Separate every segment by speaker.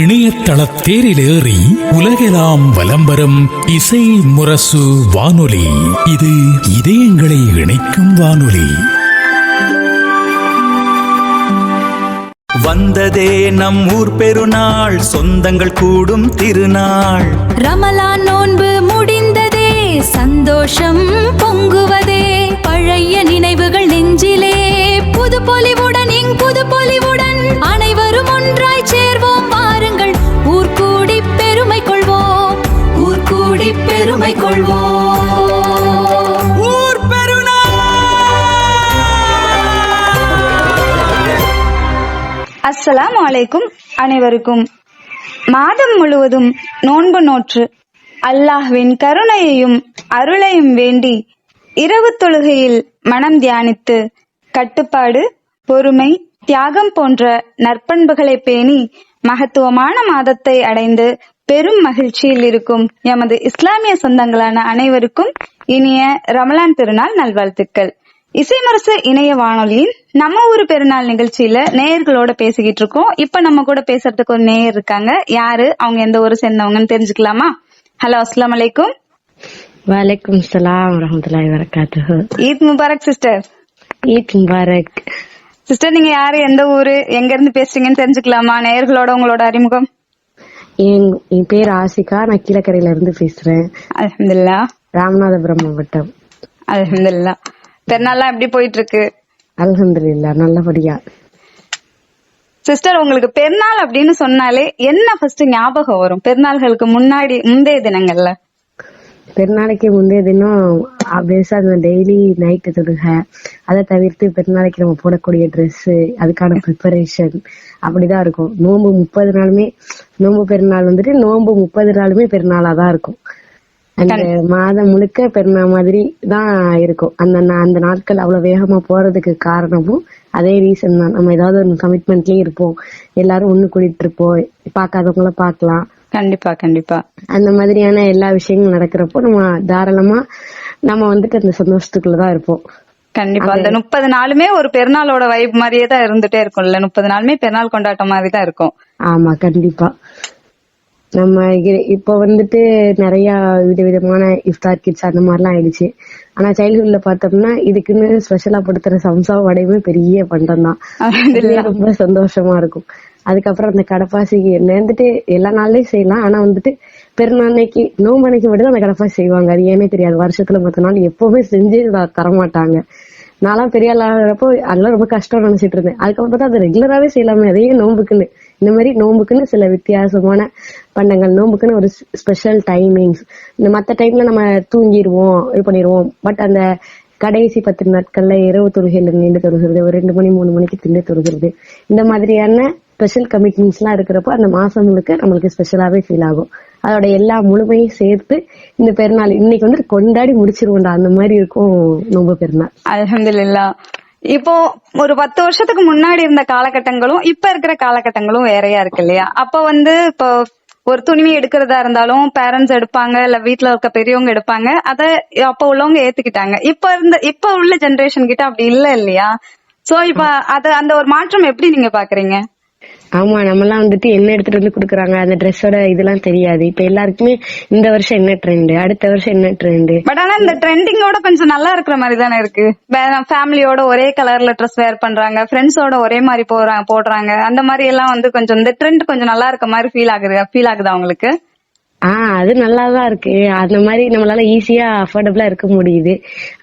Speaker 1: இணையதள தேரிலேறி உலகெல்லாம் வலம் வரும் இசை முரசு வானொலி. இது இதயங்களை இணைக்கும் வானொலி.
Speaker 2: வந்ததே நம் ஊர் பெருநாள், சொந்தங்கள் கூடும் திருநாள்.
Speaker 3: ரமலான் நோன்பு முடிந்ததே, சந்தோஷம் பொங்குவதே. பழைய நினைவுகள் நெஞ்சிலே, புது பொலிவுடன் புது பொலிவுடன் அனைவரும் ஒன்றாய் சேர்வோம். வாருங்கள், ஊர்கூடி பெருமை கொள்வோம், ஊர்கூடி பெருமை கொள்வோம்.
Speaker 2: ஊர் பெருநாள்.
Speaker 4: அஸ்ஸலாமு அலைக்கும். அனைவருக்கும் மாதம் முழுவதும் நோன்பு நோற்று அல்லாஹ்வின் கருணையையும் அருளையும் வேண்டி இரவு தொழுகையில் மனம் தியானித்து கட்டுப்பாடு, பொறுமை, தியாகம் போன்ற நற்பண்புகளை பேணி மகத்துவமான மாதத்தை அடைந்து பெரும் மகிழ்ச்சியில் இருக்கும் எமது இஸ்லாமிய சொந்தங்களான அனைவருக்கும் இனிய ரமலான் திருநாள் நல்வாழ்த்துக்கள். இசைமுரசு இணைய வானொலியின் நம்ம ஊரு பெருநாள் நிகழ்ச்சியில நேயர்களோட பேசிக்கிட்டு இருக்கோம். இப்ப நம்ம கூட பேசுறதுக்கு ஒரு நேயர் இருக்காங்க. யாரு, அவங்க எந்த ஊரு சேர்ந்தவங்கன்னு தெரிஞ்சுக்கலாமா? ஹலோ, அஸ்ஸலாமு அலைக்கும்.
Speaker 5: வலைக்கும் சலாம் வரஹ்மத்துல்லாஹி வபரகாத்துஹு.
Speaker 4: Eid Mubarak sister.
Speaker 5: Eid Mubarak
Speaker 4: sister. நீங்க யாரு, எந்த ஊரு, எங்க இருந்து பேசுறீங்கன்னு தெரிஞ்சுக்கலாமா? நேயர்களோட உங்களோட அறிமுகம்.
Speaker 5: என் பேர் ஆசிகா, நான் கீழக்கரையில இருந்து பேசுறேன்.
Speaker 4: அல்ஹம்துலில்லாஹ்.
Speaker 5: ராமநாதபுரம் மாவட்டம்.
Speaker 4: அல்ஹம்துலில்லாஹ். பெருநாள்லாம் எப்படி போயிட்டு இருக்கு?
Speaker 5: அல்ஹம்துலில்லாஹ், நல்லபடியா.
Speaker 4: சிஸ்டர், உங்களுக்கு பெருநாள் அப்படின்னு சொன்னாலே என்ன ஃபர்ஸ்ட் ஞாபகம் வரும்? பெருநாள்களுக்கு முந்தைய தினங்கள்ல
Speaker 5: பெருநாளைக்கு முந்தைய தினம் ஆப்வியஸா அந்த டெய்லி நைட்டு தொழுக, அதை தவிர்த்து பெருநாளைக்கு நம்ம போடக்கூடிய ட்ரெஸ், அதுக்கான ப்ரிப்பரேஷன் அப்படிதான் இருக்கும். நோன்பு 30 நாளுமே நோன்பு பெருநாள் வந்துட்டு நோன்பு 30 நாளுமே பெருநாளா தான் இருக்கும். அந்த மாதம் முழுக்க பெருநாள் மாதிரி தான் இருக்கும். அந்த நாட்கள் அவ்வளவு வேகமா போறதுக்கு காரணமும் அதே ரீசன் தான். நம்ம ஏதாவது ஒரு கமிட்மெண்ட்லயே இருப்போம், எல்லாரும் ஒண்ணு கூட்டிட்டு இருப்போம், பாக்காதவங்கள பாக்கலாம்.
Speaker 4: கண்டிப்பா கண்டிப்பா.
Speaker 5: அந்த மாதிரியான எல்லா விஷயங்களும் நடக்கிறப்போ நம்ம தாராளமா நம்ம வந்துட்டு அந்த சந்தோஷத்துக்குள்ளதான் இருப்போம்.
Speaker 4: கண்டிப்பா. அந்த 30 நாளுமே ஒரு பெருநாளோட வைப் மாதிரியே தான் இருந்துட்டே இருக்கும்ல. 30 நாளுமே பெருநாள் கொண்டாட்டம் மாதிரி தான் இருக்கும்.
Speaker 5: ஆமா, கண்டிப்பா. நம்ம இப்ப வந்துட்டு நிறைய விதவிதமான இஃப்தார் கிட்ஸ் அந்த மாதிரிலாம் ஆயிடுச்சு. ஆனா சைல்ட்ஹுட்ல பார்த்தோம்னா இதுக்குன்னு ஸ்பெஷலா படுத்துற சம்சா வடையுமே பெரிய பண்டம் தான். ரொம்ப சந்தோஷமா இருக்கும். அதுக்கப்புறம் அந்த கடப்பாசிக்கு வந்துட்டு எல்லா நாள்லயும் செய்யலாம். ஆனா வந்துட்டு பெருநாளைக்கு நோம்பு அன்னைக்கு மட்டும் தான் அந்த கடப்பாசி செய்வாங்க. அது ஏனே தெரியாது. வருஷத்துல 10 நாள் எப்பவுமே செஞ்சு தரமாட்டாங்க. நான்லாம் பெரிய ஆளாகிறப்போ அதெல்லாம் ரொம்ப கஷ்டம் நினைச்சிட்டு இருந்தேன். அதுக்கப்புறம் பார்த்தா அது ரெகுலராவே செய்யலாமே, அதையே நோம்புக்குன்னு. இந்த மாதிரி நோம்புக்குன்னு சில வித்தியாசமான பண்டங்கள், நோம்புக்குன்னு ஒரு ஸ்பெஷல் டைமிங்ஸ். இந்த மத்த டைம்ல நம்ம தூங்கிடுவோம், இது பண்ணிடுவோம். பட் அந்த கடைசி 10 நாட்கள்ல இரவு தொழுகையில நின்று தொழுகிறது, ஒரு 2 மணி 3 மணிக்கு திண்டு தொழுகிறது, இந்த மாதிரியான ஸ்பெஷல் கமிட்மெண்ட்ஸ் எல்லாம் இருக்கிறப்போ அந்த மாசம் முழுக்க நம்மளுக்கு ஸ்பெஷலாவே ஃபீல் ஆகும். அதோட எல்லா முழுமையும் சேர்த்து இந்த பெருநாள் இன்னைக்கு வந்து கொண்டாடி முடிச்சிருவோம்டா, அந்த மாதிரி இருக்கும் நோன்பு பெருநாள்.
Speaker 4: அல்ஹம்துலில்லாஹ். இப்போ ஒரு 10 வருஷத்துக்கு முன்னாடி இருந்த காலகட்டங்களும் இப்ப இருக்கிற காலகட்டங்களும் வேறையா இருக்கு இல்லையா? அப்ப இப்போ ஒரு துணிமை எடுக்கிறதா இருந்தாலும் பேரண்ட்ஸ் எடுப்பாங்க, இல்ல வீட்டுல இருக்க பெரியவங்க எடுப்பாங்க. அத அப்ப உள்ளவங்க ஏத்துக்கிட்டாங்க. இப்ப உள்ள ஜெனரேஷன் கிட்ட அப்படி இல்ல இல்லையா? சோ இப்ப அந்த ஒரு மாற்றம் எப்படி நீங்க பாக்குறீங்க?
Speaker 5: ஆமா, நம்ம எல்லாம் வந்துட்டு என்ன எடுத்துட்டு வந்து குடுக்குறாங்க, அந்த ட்ரெஸ்ஸோட இதெல்லாம் தெரியாது. இப்ப எல்லாருக்குமே இந்த வருஷம் என்ன ட்ரெண்ட், அடுத்த வருஷம் என்ன ட்ரெண்ட்.
Speaker 4: பட் ஆனா இந்த ட்ரெண்டிங்கோட கொஞ்சம் நல்லா இருக்கிற மாதிரி தானே இருக்கு. ஃபேமிலியோட ஒரே கலர்ல ட்ரெஸ் வேர் பண்றாங்க, ஃப்ரெண்ட்ஸோட ஒரே மாதிரி போடுறாங்க. அந்த மாதிரி எல்லாம் வந்து கொஞ்சம் இந்த ட்ரெண்ட் கொஞ்சம் நல்லா இருக்க மாதிரி ஃபீல் ஆகுதா உங்களுக்கு?
Speaker 5: அது நல்லாதான் இருக்கு. அந்த மாதிரி நம்மளால ஈஸியா அஃபோர்டபுளா இருக்க முடியுது.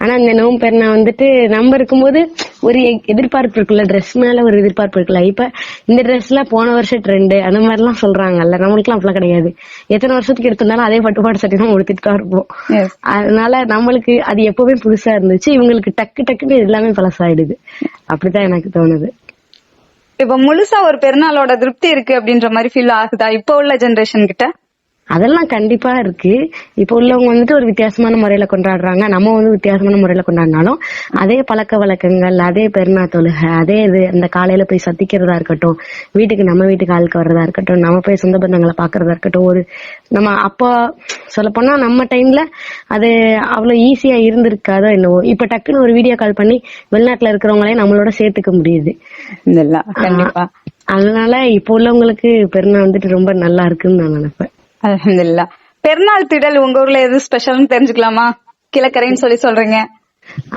Speaker 5: ஆனா இந்த நோம்பு பெருநாள் வந்துட்டு நம்ம இருக்கும்போது ஒரு எதிர்பார்ப்பு இருக்குல்ல, ட்ரெஸ் மேல ஒரு எதிர்பார்ப்பு இருக்குல்ல. இப்ப இந்த ட்ரெஸ் எல்லாம் போன வருஷம் ட்ரெண்டு அந்த மாதிரி எல்லாம் சொல்றாங்கல்ல, நம்மளுக்குலாம் அப்படிலாம் கிடையாது. எத்தனை வருஷத்துக்கு எடுத்திருந்தாலும் அதே பட்டுப்பாடு சட்டை தான் உடுத்திட்டு தான் இருப்போம். அதனால நம்மளுக்கு அது எப்பவுமே புதுசா இருந்துச்சு. இவங்களுக்கு டக்குன்னு எல்லாமே பழசாயிடுது. அப்படித்தான் எனக்கு தோணுது.
Speaker 4: இப்ப முழுசா ஒரு பெருநாளோட திருப்தி இருக்கு அப்படின்ற மாதிரி ஃபீல் ஆகுதா இப்ப உள்ள ஜெனரேஷன் கிட்ட?
Speaker 5: அதெல்லாம் கண்டிப்பா இருக்கு. இப்ப உள்ளவங்க வந்துட்டு ஒரு வித்தியாசமான முறையில கொண்டாடுறாங்க, நம்ம வந்து வித்தியாசமான முறையில கொண்டாடினாலும் அதே பழக்க வழக்கங்கள், அதே பெருநா தொழுகை, அதே இது அந்த காலையில போய் சத்திக்கிறதா இருக்கட்டும், நம்ம வீட்டுக்கு ஆளுக்கு வர்றதா இருக்கட்டும், நம்ம போய் சொந்த பந்தங்களை பாக்குறதா இருக்கட்டும், ஒரு நம்ம அப்போ சொல்ல போனா நம்ம டைம்ல அது அவ்வளவு ஈஸியா இருந்திருக்காதோ என்னவோ. இப்ப டக்குன்னு ஒரு வீடியோ கால் பண்ணி வெளிநாட்டுல இருக்கிறவங்களையும் நம்மளோட சேர்த்துக்க முடியுது.
Speaker 4: கண்டிப்பா.
Speaker 5: அதனால இப்ப உள்ளவங்களுக்கு பெருநாள் வந்துட்டு ரொம்ப நல்லா இருக்குன்னு நான் நினைப்பேன்.
Speaker 4: அல்ஹம்துலில்லாஹ். பெருநாள் திடல் உங்க ஊர்ல எது ஸ்பெஷல்னு தெரிஞ்சுக்கலாமா? கிழக்கரைன்னு சொல்றீங்க.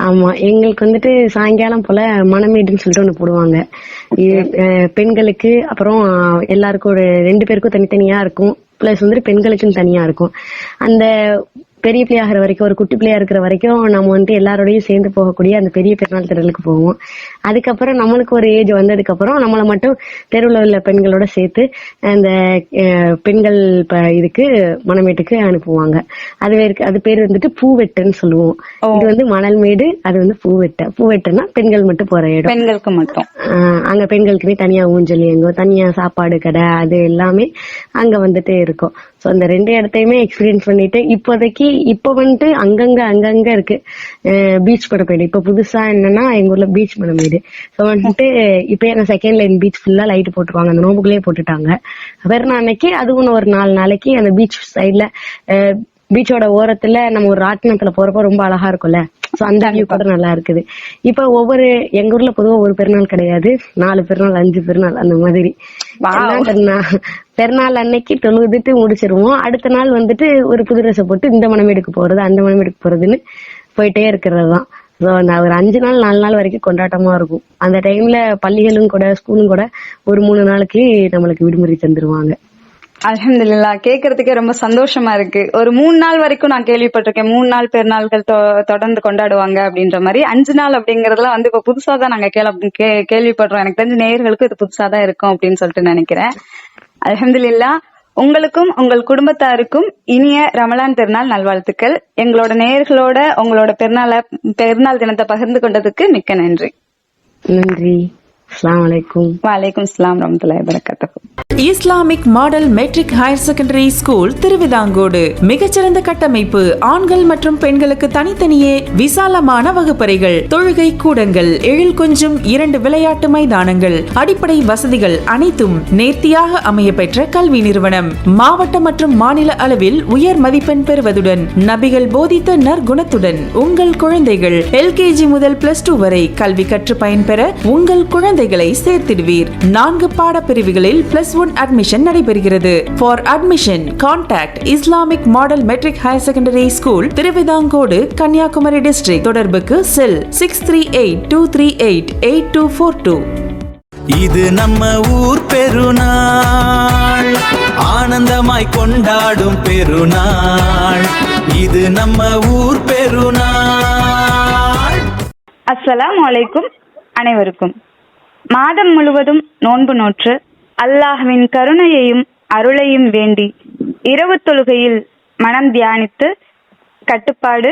Speaker 5: ஆமா, எங்களுக்கு வந்துட்டு சாயங்காலம் போல மணமேடுன்னு சொல்லிட்டு ஒண்ணு போடுவாங்க. பெண்களுக்கு அப்புறம் எல்லாருக்கும் ஒரு 2 பேருக்கும் தனித்தனியா இருக்கும். பிளஸ் வந்துட்டு பெண்களுக்குன்னு தனியா இருக்கும். அந்த பெரிய பிள்ளையாகிற வரைக்கும், ஒரு குட்டி பிள்ளையா இருக்கிற வரைக்கும் நம்ம வந்துட்டு எல்லாரோடையும் சேர்ந்து போகக்கூடிய அந்த பெரிய பெருநாள் திடலுக்கு போவோம். அதுக்கப்புறம் நம்மளுக்கு ஒரு ஏஜ் வந்ததுக்கு அப்புறம் நம்மளை மட்டும் தெருவில் உள்ள பெண்களோட சேர்த்து அந்த பெண்கள் இதுக்கு மணமேட்டுக்கு அனுப்புவாங்க. அது பேர் வந்துட்டு பூவெட்டுன்னு சொல்லுவோம். இது வந்து மணல் மேடு, அது வந்து பூவெட்டுன்னா பெண்கள் மட்டும் போற இடம். பெண்களுக்கு மட்டும் அங்க பெண்களுக்குமே தனியா ஊஞ்சல் எங்கோ, தனியா சாப்பாடு கடை, அது எல்லாமே அங்க வந்துட்டு இருக்கும். சோ அந்த 2 இடத்தையுமே எக்ஸ்பீரியன்ஸ் பண்ணிட்டு இப்ப வந்துட்டு அங்கங்க இருக்கு பீச் மணமேடு. இப்ப புதுசா என்னன்னா எங்க ஊர்ல பீச் மணமேடு. சோ வந்துட்டு இப்ப என்ன செகண்ட் லைன் பீச் ஃபுல்லா லைட் போட்டுருவாங்க, அந்த நோம்புக்குள்ளே போட்டுட்டாங்க. பெருநாள் அன்னைக்கு அதுவும் ஒரு 4 நாளைக்கு அந்த பீச் சைட்ல பீச்சோட ஓரத்துல நம்ம ஒரு ராட்டினத்துல போறப்ப ரொம்ப அழகா இருக்கும்ல. சோ அந்த வியூ கூட நல்லா இருக்குது. இப்ப எங்க ஊர்ல பொதுவா ஒரு பெருநாள் கிடையாது, 4 பெருநாள் 5 பெருநாள் அந்த மாதிரி. பெருநாள் அன்னைக்கு தொழுதுட்டு முடிச்சிருவோம். அடுத்த நாள் வந்துட்டு ஒரு புது ட்ரெஸ் போட்டு இந்த மணமேடுக்கு போறது அந்த மணமேடுக்கு போறதுன்னு போயிட்டே இருக்கிறதுதான். ஒரு 5 நாள் 4 நாள் வரைக்கும் கொண்டாட்டமா இருக்கும். அந்த டைம்ல பள்ளிகளும் கூட ஸ்கூலும் கூட ஒரு 3 நாளைக்கு நம்மளுக்கு விடுமுறை தந்துருவாங்க.
Speaker 4: அல்ஹம்துலில்லாஹ். கேக்குறதுக்கே ரொம்ப சந்தோஷமா இருக்கு. ஒரு 3 நாள் வரைக்கும் நான் கேள்விப்பட்டிருக்கேன். 3 நாள் பெருநாள்கள் தொடர்ந்து கொண்டாடுவாங்க அப்படின்ற மாதிரி. 5 நாள் அப்படிங்கறதுலாம் வந்து இப்ப புதுசா தான் நாங்க கேள்விப்படுறோம். எனக்கு தெரிஞ்ச நேயர்களுக்கு இது புதுசா தான் இருக்கும் அப்படின்னு சொல்லிட்டு நினைக்கிறேன். அல்ஹம்துலில்லாஹ். உங்களுக்கும் உங்கள் குடும்பத்தாருக்கும் இனிய ரமலான் பெருநாள் நல்வாழ்த்துக்கள். எங்களோட நேயர்களோட உங்களோட பெருநாள் தினத்தை பகிர்ந்து கொண்டதுக்கு மிக்க நன்றி.
Speaker 5: நன்றி. அஸ்ஸலாமு அலைக்கும்.
Speaker 4: வலைக்கும் ஸலாம் வரஹ்மத்துல்லாஹி வபரகாத்துஹு.
Speaker 6: Islamic model matric higher secondary school Thiruvithamcode. மிகச்சிறந்த கட்டமைப்பு, ஆண்கள் மற்றும் பெண்களுக்கு தனித்தனியே விசாலமான வகுப்பறைகள், தொழுகை கூடங்கள், எழில் கொஞ்சம் 2 விளையாட்டு மைதானங்கள், அடிப்படை வசதிகள் அனைத்தும் நேர்த்தியாக அமைய பெற்ற கல்வி நிறுவனம். மாவட்ட மற்றும் மாநில அளவில் உயர் மதிப்பெண் பெறுவதுடன் நபிகள் போதித்த நற்குணத்துடன் உங்கள் குழந்தைகள் LKG முதல் +2 வரை கல்வி கற்று பயன்பெற உங்கள் குழந்தைகளை சேர்த்திடுவீர். 4 பாடப்பிரிவுகளில் +1 admission நடைபெறுகிறது. For admission, contact Islamic Model Metric Higher Secondary School, Thiruvithamcode, Kanyakumari district. தொடர்புக்கு செல் 6382388242.
Speaker 2: இது நம்ம ஊர் பெருநாள், ஆனந்தமாய் கொண்டாடும் பெருநாள். இது நம்ம ஊர் பெருநாள்.
Speaker 4: அஸ்ஸலாமு அலைக்கும். அனைவருக்கும் மாதம் முழுவதும் நோன்பு நோற்று அல்லாஹ்வின் கருணையையும் அருளையும் வேண்டி இரவு தொழுகையில் மனம் தியானித்து கட்டுப்பாடு,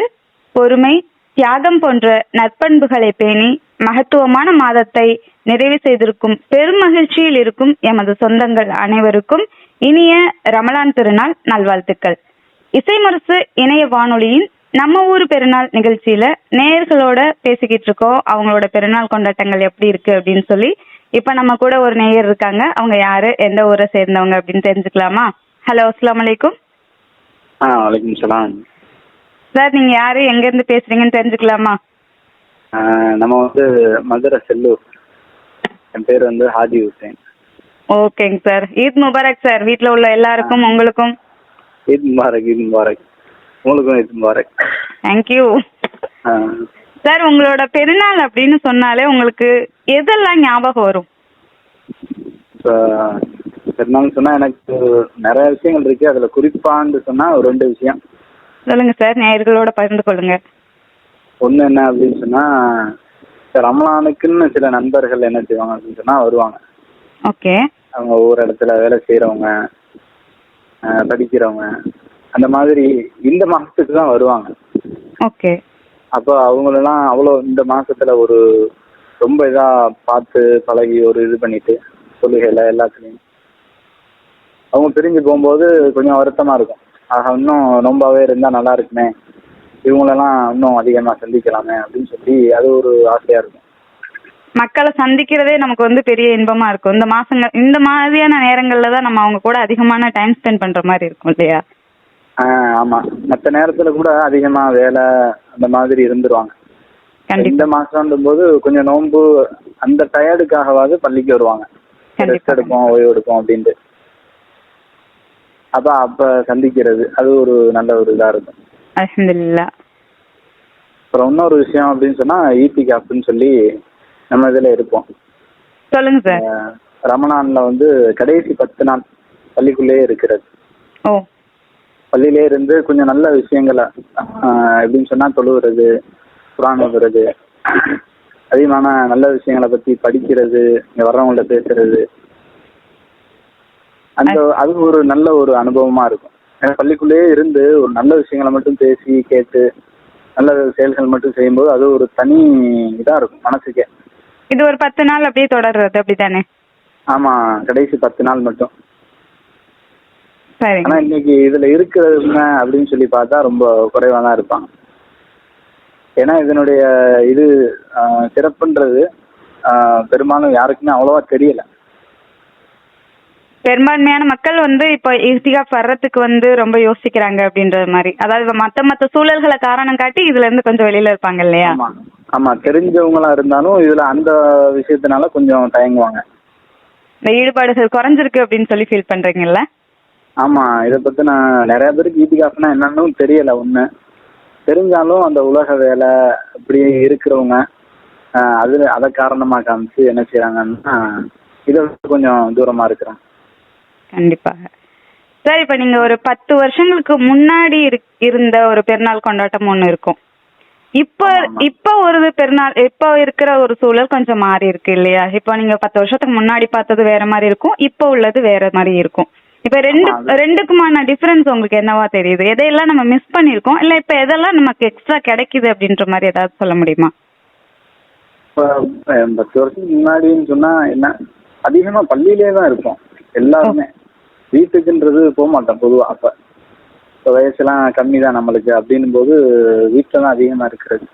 Speaker 4: பொறுமை, தியாகம் போன்ற நற்பண்புகளை பேணி மகத்துவமான மாதத்தை நிறைவு செய்திருக்கும் பெருமகிழ்ச்சியில் இருக்கும் எமது சொந்தங்கள் அனைவருக்கும் இனிய ரமலான் திருநாள் நல்வாழ்த்துக்கள். இசைமுரசு இணைய வானொலியின் நம்ம ஊர் பெருநாள் நிகழ்ச்சியில நேயர்களோட பேசிக்கிட்டு இருக்கோம். அவங்களோட பெருநாள் கொண்டாட்டங்கள் எப்படி இருக்கு அப்படின்னு சொல்லி. இப்ப நம்ம கூட ஒரு நேயர் இருக்காங்க. அவங்க யாரு, எந்த ஊரை சேர்ந்தவங்க அப்படின்னு தெரிஞ்சுக்கலாமா? ஹலோ, அஸ்ஸலாமு அலைக்கும்.
Speaker 7: வலைக்கும் சலாம்
Speaker 4: சார், நீங்க யாரு, எங்க இருந்து பேசுறீங்கன்னு தெரிஞ்சுக்கலாமா?
Speaker 7: நம்ம வந்து மதுரை செல்லூர். என் பேர் வந்து ஹாஜி ஹுசேன்.
Speaker 4: ஓகேங்க சார். ஈத் முபாரக் சார். வீட்டுல உள்ள எல்லாருக்கும் உங்களுக்கும்
Speaker 7: ஈத் முபாரக். ஈத் முபாரக். உங்களுக்கும் ஈத் முபாரக்.
Speaker 4: Thank you sir. உங்களோட பெருநாள் அப்படின்னு சொன்னாலே உங்களுக்கு எதெல்லாம் ஞாபகம் வரும்?
Speaker 7: பெருநாள் சொன்னா எனக்கு நிறைய விஷயங்கள் இருக்கு. அதுல குறிப்பான்னு சொன்னா ஒரு 2 விஷயம்
Speaker 4: சொல்லுங்க சார், நேயர்களோட பகிர்ந்து கொள்ளுங்க.
Speaker 7: ஒண்ணு என்ன அப்படின்னு சொன்னா, ரமலானுக்குன்னு சில நண்பர்கள் என்ன செய்வாங்க அப்படின்னு சொன்னா வருவாங்க.
Speaker 4: ஓகே.
Speaker 7: அவங்க ஒவ்வொரு இடத்துல வேலை செய்யறவங்க, படிக்கிறவங்க, அந்த மாதிரி இந்த மாசத்துக்கு தான் வருவாங்க.
Speaker 4: ஓகே.
Speaker 7: அப்போ அவங்களெல்லாம் அவ்வளோ இந்த மாசத்துல ஒரு ரொம்ப இதா பார்த்து பழகி ஒரு இது பண்ணிட்டு தொழுகையில எல்லாத்துலயும் அவங்க பிரிஞ்சு போகும்போது கொஞ்சம் வருத்தமா இருக்கும். ஆக இன்னும் நோம்பாவே இருந்தா நல்லா இருக்குமே, இவங்களெல்லாம் இன்னும் அதிகமா சந்திக்கலாமே அப்படின்னு சொல்லி அது ஒரு ஆசையா இருக்கும்.
Speaker 4: மக்களை சந்திக்கிறதே நமக்கு வந்து பெரிய இன்பமா இருக்கும். இந்த மாசங்கள் இந்த மாதிரியான நேரங்கள்ல தான் நம்ம அவங்க கூட அதிகமான டைம் ஸ்பெண்ட் பண்ற மாதிரி இருக்கும் இல்லையா?
Speaker 7: ஆமா, மற்ற நேரத்துல கூட அதிகமா வேலை அந்த மாதிரி இருந்துருவாங்க. இந்த மாசம் போது கொஞ்சம் நோன்பு அந்த டயர்டுக்காகவாது பள்ளிக்கு வருவாங்க, ரெஸ்ட் எடுப்போம் ஓய்வு எடுப்போம் அப்படின்ட்டு. அப்ப சந்திக்கிறது அது ஒரு நல்ல ஒரு இதா இருக்கும்.
Speaker 4: அல்ஹம்துலில்லாஹ்.
Speaker 7: அப்புறம் இன்னொரு விஷயம் அப்படின்னு சொன்னா ஈத்திகாஃப்னு சொல்லி நம்ம இதுல இருப்போம்.
Speaker 4: சொல்லுங்க சார்.
Speaker 7: ரமணான்ல வந்து கடைசி 10 நாள் பள்ளிக்குள்ளேயே இருக்கிறது. பள்ளியிலே இருந்து கொஞ்சம் நல்ல விஷயங்களை எப்படின்னு சொன்னா தொழுகிறது, குர்ஆன் ஓதுறது, அதிகமான நல்ல விஷயங்களை பத்தி படிக்கிறது, இங்க வர்றவங்கள்ட்ட பேசுறது, அது ஒரு நல்ல ஒரு அனுபவமா இருக்கும். ஏன்னா பள்ளிக்குள்ளேயே இருந்து ஒரு நல்ல விஷயங்களை மட்டும் பேசி கேட்டு நல்ல செயல்கள் மட்டும் செய்யும்போது அது ஒரு தனி இதா இருக்கும் மனசுக்கே.
Speaker 4: இது ஒரு 10 நாள் அப்படியே தொடர்றது அப்படித்தானே? ஆமா,
Speaker 7: கடைசி 10 நாள் மட்டும்.
Speaker 4: சரி.
Speaker 7: ஆனா இன்னைக்கு இதுல இருக்கிறது அப்படின்னு சொல்லி பார்த்தா ரொம்ப குறைவா தான் இருப்பாங்க. ஏன்னா இதனுடைய இது சிறப்புன்றது பெரும்பாலும் யாருக்குமே அவ்வளவா தெரியல.
Speaker 4: பெரும்பான்மையான மக்கள் வந்து இப்ப இஃதிகாஃப் வர்றதுக்கு வந்து ரொம்ப யோசிக்கிறாங்க அப்படின்றது மாதிரி. அதாவது மத்த சூழல்களை காரணம் காட்டி இதுல இருந்து கொஞ்சம் வெளியில இருப்பாங்க இல்லையா?
Speaker 7: ஆமா, தெரிஞ்சவங்களா இருந்தாலும் இதுல அந்த விஷயத்தினால கொஞ்சம் தயங்குவாங்க.
Speaker 4: இந்த ஈடுபாடுகள் குறைஞ்சிருக்கு அப்படின்னு சொல்லி ஃபீல் பண்றீங்கல்ல?
Speaker 7: ஆமா, இதை பத்தி நான் நிறைய பேருக்கு ஈத்திகாஃப்னா என்னன்னு தெரியல. ஒண்ணு தெரிஞ்சாலும் அந்த உலக வேலை இப்படி இருக்கிறவங்க அதை காரணமா காமிச்சு என்ன செய்யறாங்கன்னா இதை கொஞ்சம் தூரமா இருக்கிறாங்க.
Speaker 4: கண்டிப்பாக சார். இப்ப நீங்க ஒரு 10 வருஷங்களுக்கு முன்னாடி இருந்த ஒரு பெருநாள் கொண்டாட்டம் ஒண்ணு இருக்கும். இப்ப ஒரு பெருநாள் இப்ப இருக்கிற ஒரு சூழல் கொஞ்சம் மாறி இருக்கு இல்லையா? இப்ப நீங்க 10 வருஷத்துக்கு முன்னாடி பார்த்தது வேற மாதிரி இருக்கும், இப்ப உள்ளது வேற மாதிரி இருக்கும். இப்ப ரெண்டுக்குமான டிஃபரன்ஸ் உங்களுக்கு என்னவா தெரியுது? எதையெல்லாம் நம்ம மிஸ் பண்ணிருக்கோம், இல்ல இப்ப எதெல்லாம் நமக்கு எக்ஸ்ட்ரா கிடைக்குது அப்படின்ற மாதிரி ஏதாவது சொல்ல முடியுமா?
Speaker 7: இப்ப 10 வருஷத்துக்கு முன்னாடின்னு சொன்னா என்ன, அதிகமா பள்ளியிலே தான் இருப்போம் எல்லாருமே. வீட்டுக்குன்றது போக மாட்டோம் பொதுவா. அப்ப வயசுலாம் கம்மி தான் நம்மளுக்கு அப்படின்னும் போது வீட்டுல தான் அதிகமா இருக்கிறது.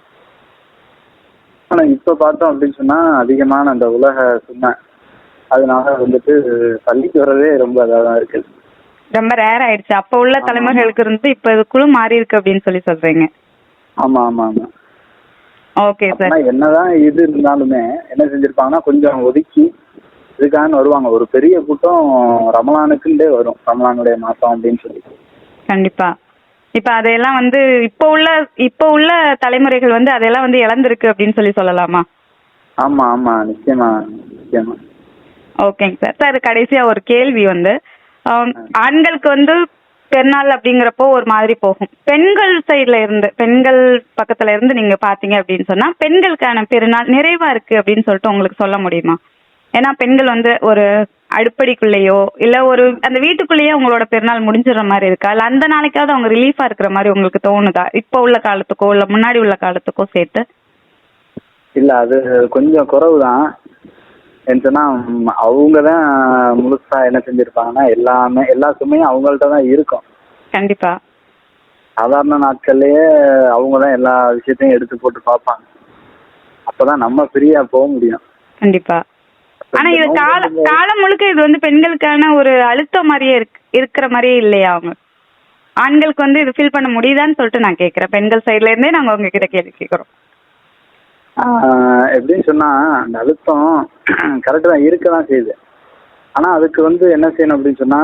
Speaker 7: ஆனா இப்ப பார்த்தோம் அப்படின்னு சொன்னா அதிகமான அந்த உலக சுமை, அதனால வந்துட்டு பள்ளிக்கு வர்றதே ரொம்ப அதான் இருக்குது,
Speaker 4: ரொம்ப ரேர் ஆயிடுச்சு. அப்ப உள்ள தலைமுறைகளுக்கு இருந்து இப்ப இதுக்குள்ள மாறி இருக்கு அப்படின்னு சொல்லி சொல்றீங்க.
Speaker 7: ஆமா ஆமா ஆமா.
Speaker 4: Okay sir.
Speaker 7: என்னதான் இது இருந்தாலுமே என்ன செஞ்சிருப்பாங்கன்னா கொஞ்சம் ஒதுக்கி இதுக்காக வருவாங்க. ஒரு பெரிய கூட்டம் ரமலானுக்குண்டே வரும், ரமலானுடைய மாசம் அப்படின்னு சொல்லி.
Speaker 4: கண்டிப்பா. இப்ப அதையெல்லாம் வந்து இப்ப உள்ள தலைமுறைகள் வந்து அதெல்லாம் வந்து இழந்திருக்கு அப்படின்னு சொல்லி சொல்லலாமா?
Speaker 7: ஆமா ஆமா, நிச்சயமா நிச்சயமா.
Speaker 4: ஓகேங்க சார். சார் கடைசியா ஒரு கேள்வி வந்து, ஆண்களுக்கு வந்து பெருநாள் அப்படிங்கிறப்போ ஒரு மாதிரி போகும். பெண்கள் சைட்ல இருந்து, பெண்கள் பக்கத்துல இருந்து நீங்க பாத்தீங்க அப்படின்னு சொன்னா பெண்களுக்கான பெருநாள் நிறைவா இருக்கு அப்படின்னு சொல்லிட்டு உங்களுக்கு சொல்ல முடியுமா? ஏன்னா பெண்கள் வந்து ஒரு அடுப்படிக்குள்ளேயோ இல்ல ஒரு அந்த வீட்டுக்குள்ளேயே உங்களோட பெருநாள் முடிஞ்சிடற மாதிரி இருக்கா, இல்ல அந்த நாளைக்காவது அவங்க ரிலீஃபா இருக்கிற மாதிரி உங்களுக்கு தோணுதா? இப்ப உள்ள காலத்துக்கோ இல்ல முன்னாடி உள்ள காலத்துக்கோ சேர்த்து?
Speaker 7: இல்ல, அது கொஞ்சம் குறைவுதான். சொன்னா அவங்கதான் முழுசா என்ன செஞ்சிருப்பாங்கன்னா எல்லா சுமையும் அவங்கள்ட்ட தான் இருக்கும்.
Speaker 4: கண்டிப்பா.
Speaker 7: சாதாரண நாட்கள்லயே அவங்கதான் எல்லா விஷயத்தையும் எடுத்து போட்டு பார்ப்பாங்க. அப்பதான் நம்ம ஃப்ரீயா போக முடியும்.
Speaker 4: கண்டிப்பா. ஆனா இது காலம் முழுக்க இது வந்து பெண்களுக்கான ஒரு அழுத்தம் மாதிரியே இருக்கிற மாதிரியே இல்லையா? அவங்க ஆண்களுக்கு வந்து இது ஃபீல் பண்ண முடியுதான்னு சொல்லிட்டு நான் கேட்கிறேன். பெண்கள் சைட்ல இருந்தே நாங்க உங்ககிட்ட கேள்வி கேட்கிறோம்.
Speaker 7: எப்படின்னு சொன்னா அந்த அழுத்தம் கரெக்டா தான் இருக்கதான் செய்யுது. ஆனா அதுக்கு வந்து என்ன செய்யணும் அப்படின்னு சொன்னா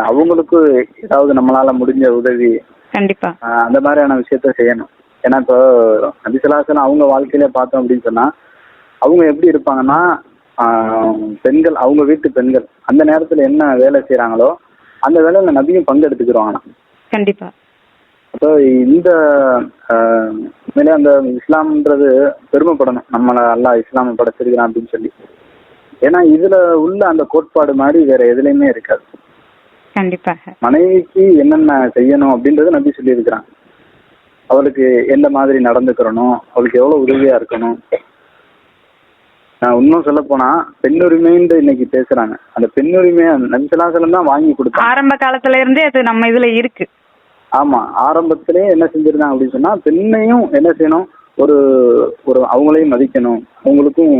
Speaker 7: அவங்களுக்கு ஏதாவது நம்மளால முடிஞ்ச உதவி,
Speaker 4: கண்டிப்பா
Speaker 7: அந்த மாதிரியான விஷயத்த செய்யணும். ஏன்னா இப்போ நபிசலாசலம் அவங்க வாழ்க்கையில பார்த்தோம் அப்படின்னு சொன்னா அவங்க எப்படி இருப்பாங்கன்னா பெண்கள், அவங்க வீட்டு பெண்கள் அந்த நேரத்துல என்ன வேலை செய்யறாங்களோ அந்த வேலையில நபியும் பங்கெடுத்துக்கிறோம்.
Speaker 4: கண்டிப்பா.
Speaker 7: அப்போ இந்த அந்த இஸ்லாம்ன்றது பெருமைப்படணும், நம்மளை அல்லாஹ் இஸ்லாமை படைச்சிருக்கிறான் அப்படின்னு சொல்லி. ஏன்னா இதுல உள்ள அந்த கோட்பாடு மாதிரி வேற எதுலையுமே இருக்காது.
Speaker 4: கண்டிப்பாக
Speaker 7: மனைவிக்கு என்னென்ன செய்யணும் அப்படின்றது நபி சொல்லி இருக்கிறான். அவளுக்கு எந்த மாதிரி நடந்துக்கிறணும், அவளுக்கு எவ்வளவு உதவியா இருக்கணும், இன்னும் சொல்ல போனா பெண்ணுரிமைன்னு இன்னைக்கு பேசுறாங்க. அந்த பெண்ணுரிமையை நபிசலாசலம் தான் வாங்கி கொடுத்தாங்க.
Speaker 4: ஆரம்ப காலத்துல இருந்தே அது நம்ம இதுல இருக்கு.
Speaker 7: ஆமா, ஆரம்பத்திலே என்ன செஞ்சிருந்தாங்க அப்படின்னு சொன்னா, பெண்ணையும் என்ன செய்யணும், ஒரு ஒரு அவங்களையும் மதிக்கணும், அவங்களுக்கும்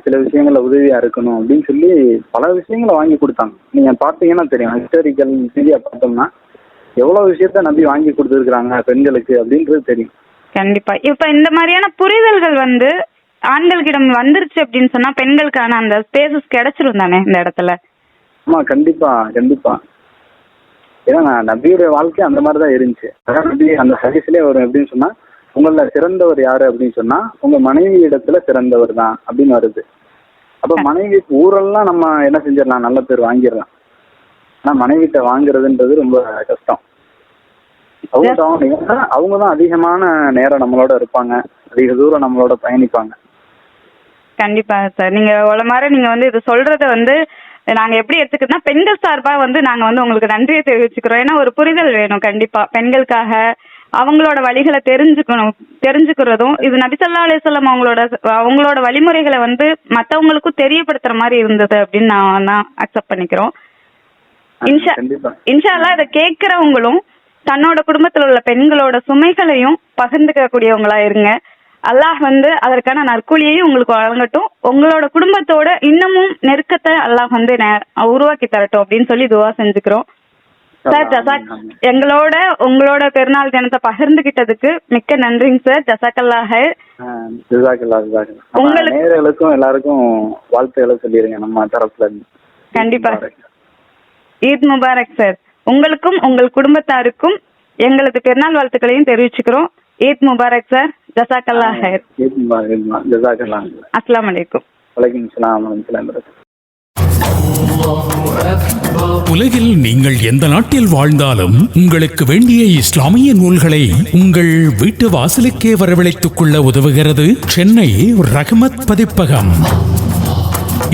Speaker 7: சில விஷயங்கள்ல உதவியா இருக்கணும் அப்படின்னு சொல்லி பல விஷயங்களை வாங்கி கொடுத்தாங்க. நீங்க பாத்தீங்கன்னா தெரியும், ஹிஸ்டாரிக்கல் ரீதியா பார்த்தோம்னா எவ்வளவு விஷயத்த நம்பி வாங்கி கொடுத்துருக்காங்க பெண்களுக்கு அப்படின்றது தெரியும்.
Speaker 4: கண்டிப்பா. இப்ப இந்த மாதிரியான புரிதல்கள் வந்து ஆண்களிடம் வந்துருச்சு அப்படின்னு சொன்னா பெண்களுக்கான அந்த ஸ்பேசஸ் கிடைச்சிரும் தானே இந்த இடத்துல?
Speaker 7: ஆமா, கண்டிப்பா கண்டிப்பா. ஏன்னா நபியுடைய வாழ்க்கை அந்த மாதிரிதான் இருந்துச்சு. அதான் நபி அந்த ஹதீஸ்லயே வரும் எப்படின்னு சொன்னா, உங்கள சிறந்தவர் யாரு அப்படின்னு சொன்னா உங்க மனைவி இடத்துல சிறந்தவர் தான் அப்படின்னு வருது. அப்ப மனைவி ஊரெல்லாம் நம்ம என்ன செஞ்சிடலாம், நல்ல பேர் வாங்கிடலாம். ஆனா மனைவிட்ட வாங்குறதுன்றது ரொம்ப கஷ்டம். அவங்கதான் அதிகமான நேரம் நம்மளோட இருப்பாங்க, அதிக தூரம் நம்மளோட பயணிப்பாங்க.
Speaker 4: கண்டிப்பா சார். நீங்க நீங்க வந்து இது சொல்றத வந்து நாங்க எப்படி எடுத்துக்கிட்டோம்னா, பெண்கள் சார்பா வந்து நாங்க வந்து உங்களுக்கு நன்றியை தெரிவிச்சுக்கிறோம். ஏன்னா ஒரு புரிதல் வேணும் கண்டிப்பா பெண்களுக்காக. அவங்களோட வழிகளை தெரிஞ்சுக்கிறதும் இது நபி ஸல்லல்லாஹு அலைஹி வஸல்லம் அவங்களோட வழிமுறைகளை வந்து மத்தவங்களுக்கும் தெரியப்படுத்துற மாதிரி இருந்தது அப்படின்னு நான் அக்செப்ட் பண்ணிக்கிறோம். இன்ஷா அல்லாஹ் இதை கேட்கிறவங்களும் தன்னோட குடும்பத்தில் உள்ள பெண்களோட சுமைகளையும் பகிர்ந்துக்க கூடியவங்களா இருங்க. அல்லாஹ் வந்து அதற்கான நற்கூலியையும் உங்களுக்கு வழங்கட்டும். உங்களோட குடும்பத்தோட இன்னமும் நெருக்கத்தை அல்லாஹ் வந்து உருவாக்கி தரட்டும் அப்படின்னு சொல்லி துவா செஞ்சுக்கிறோம். சார் ஜசாக், உங்களோட பெருநாள் தினத்தை பகிர்ந்துகிட்டதுக்கு மிக்க நன்றிங்க சார். ஜசாக்கல்லாஹ்.
Speaker 7: உங்களுக்கு எல்லாருக்கும் வாழ்த்துக்களை சொல்லிருங்க நம்ம தரப்புல.
Speaker 4: கண்டிப்பா. ஈத் முபாரக் சார். உங்களுக்கும் உங்கள் குடும்பத்தாருக்கும் எங்களது பெருநாள் வாழ்த்துக்களையும் தெரிவிச்சுக்கிறோம். ஈத் முபாரக் சார். ஜசாக்கல்லாஹ்.
Speaker 7: ஈத் முபாரக். ஜசாக்கல்லாஹ்.
Speaker 4: அஸ்ஸலாமு அலைக்கும்.
Speaker 7: வலைக்கும் ஸலாம் வரஹ்மத்துல்லாஹி வபரகாத்துஹு.
Speaker 1: உலகில் நீங்கள் எந்த நாட்டில் வாழ்ந்தாலும் உங்களுக்கு வேண்டிய இஸ்லாமிய நூல்களை உங்கள் வீட்டு வாசலுக்கே வரவழைத்துக் கொள்ள உதவுகிறது சென்னை ரஹ்மத் பதிப்பகம்.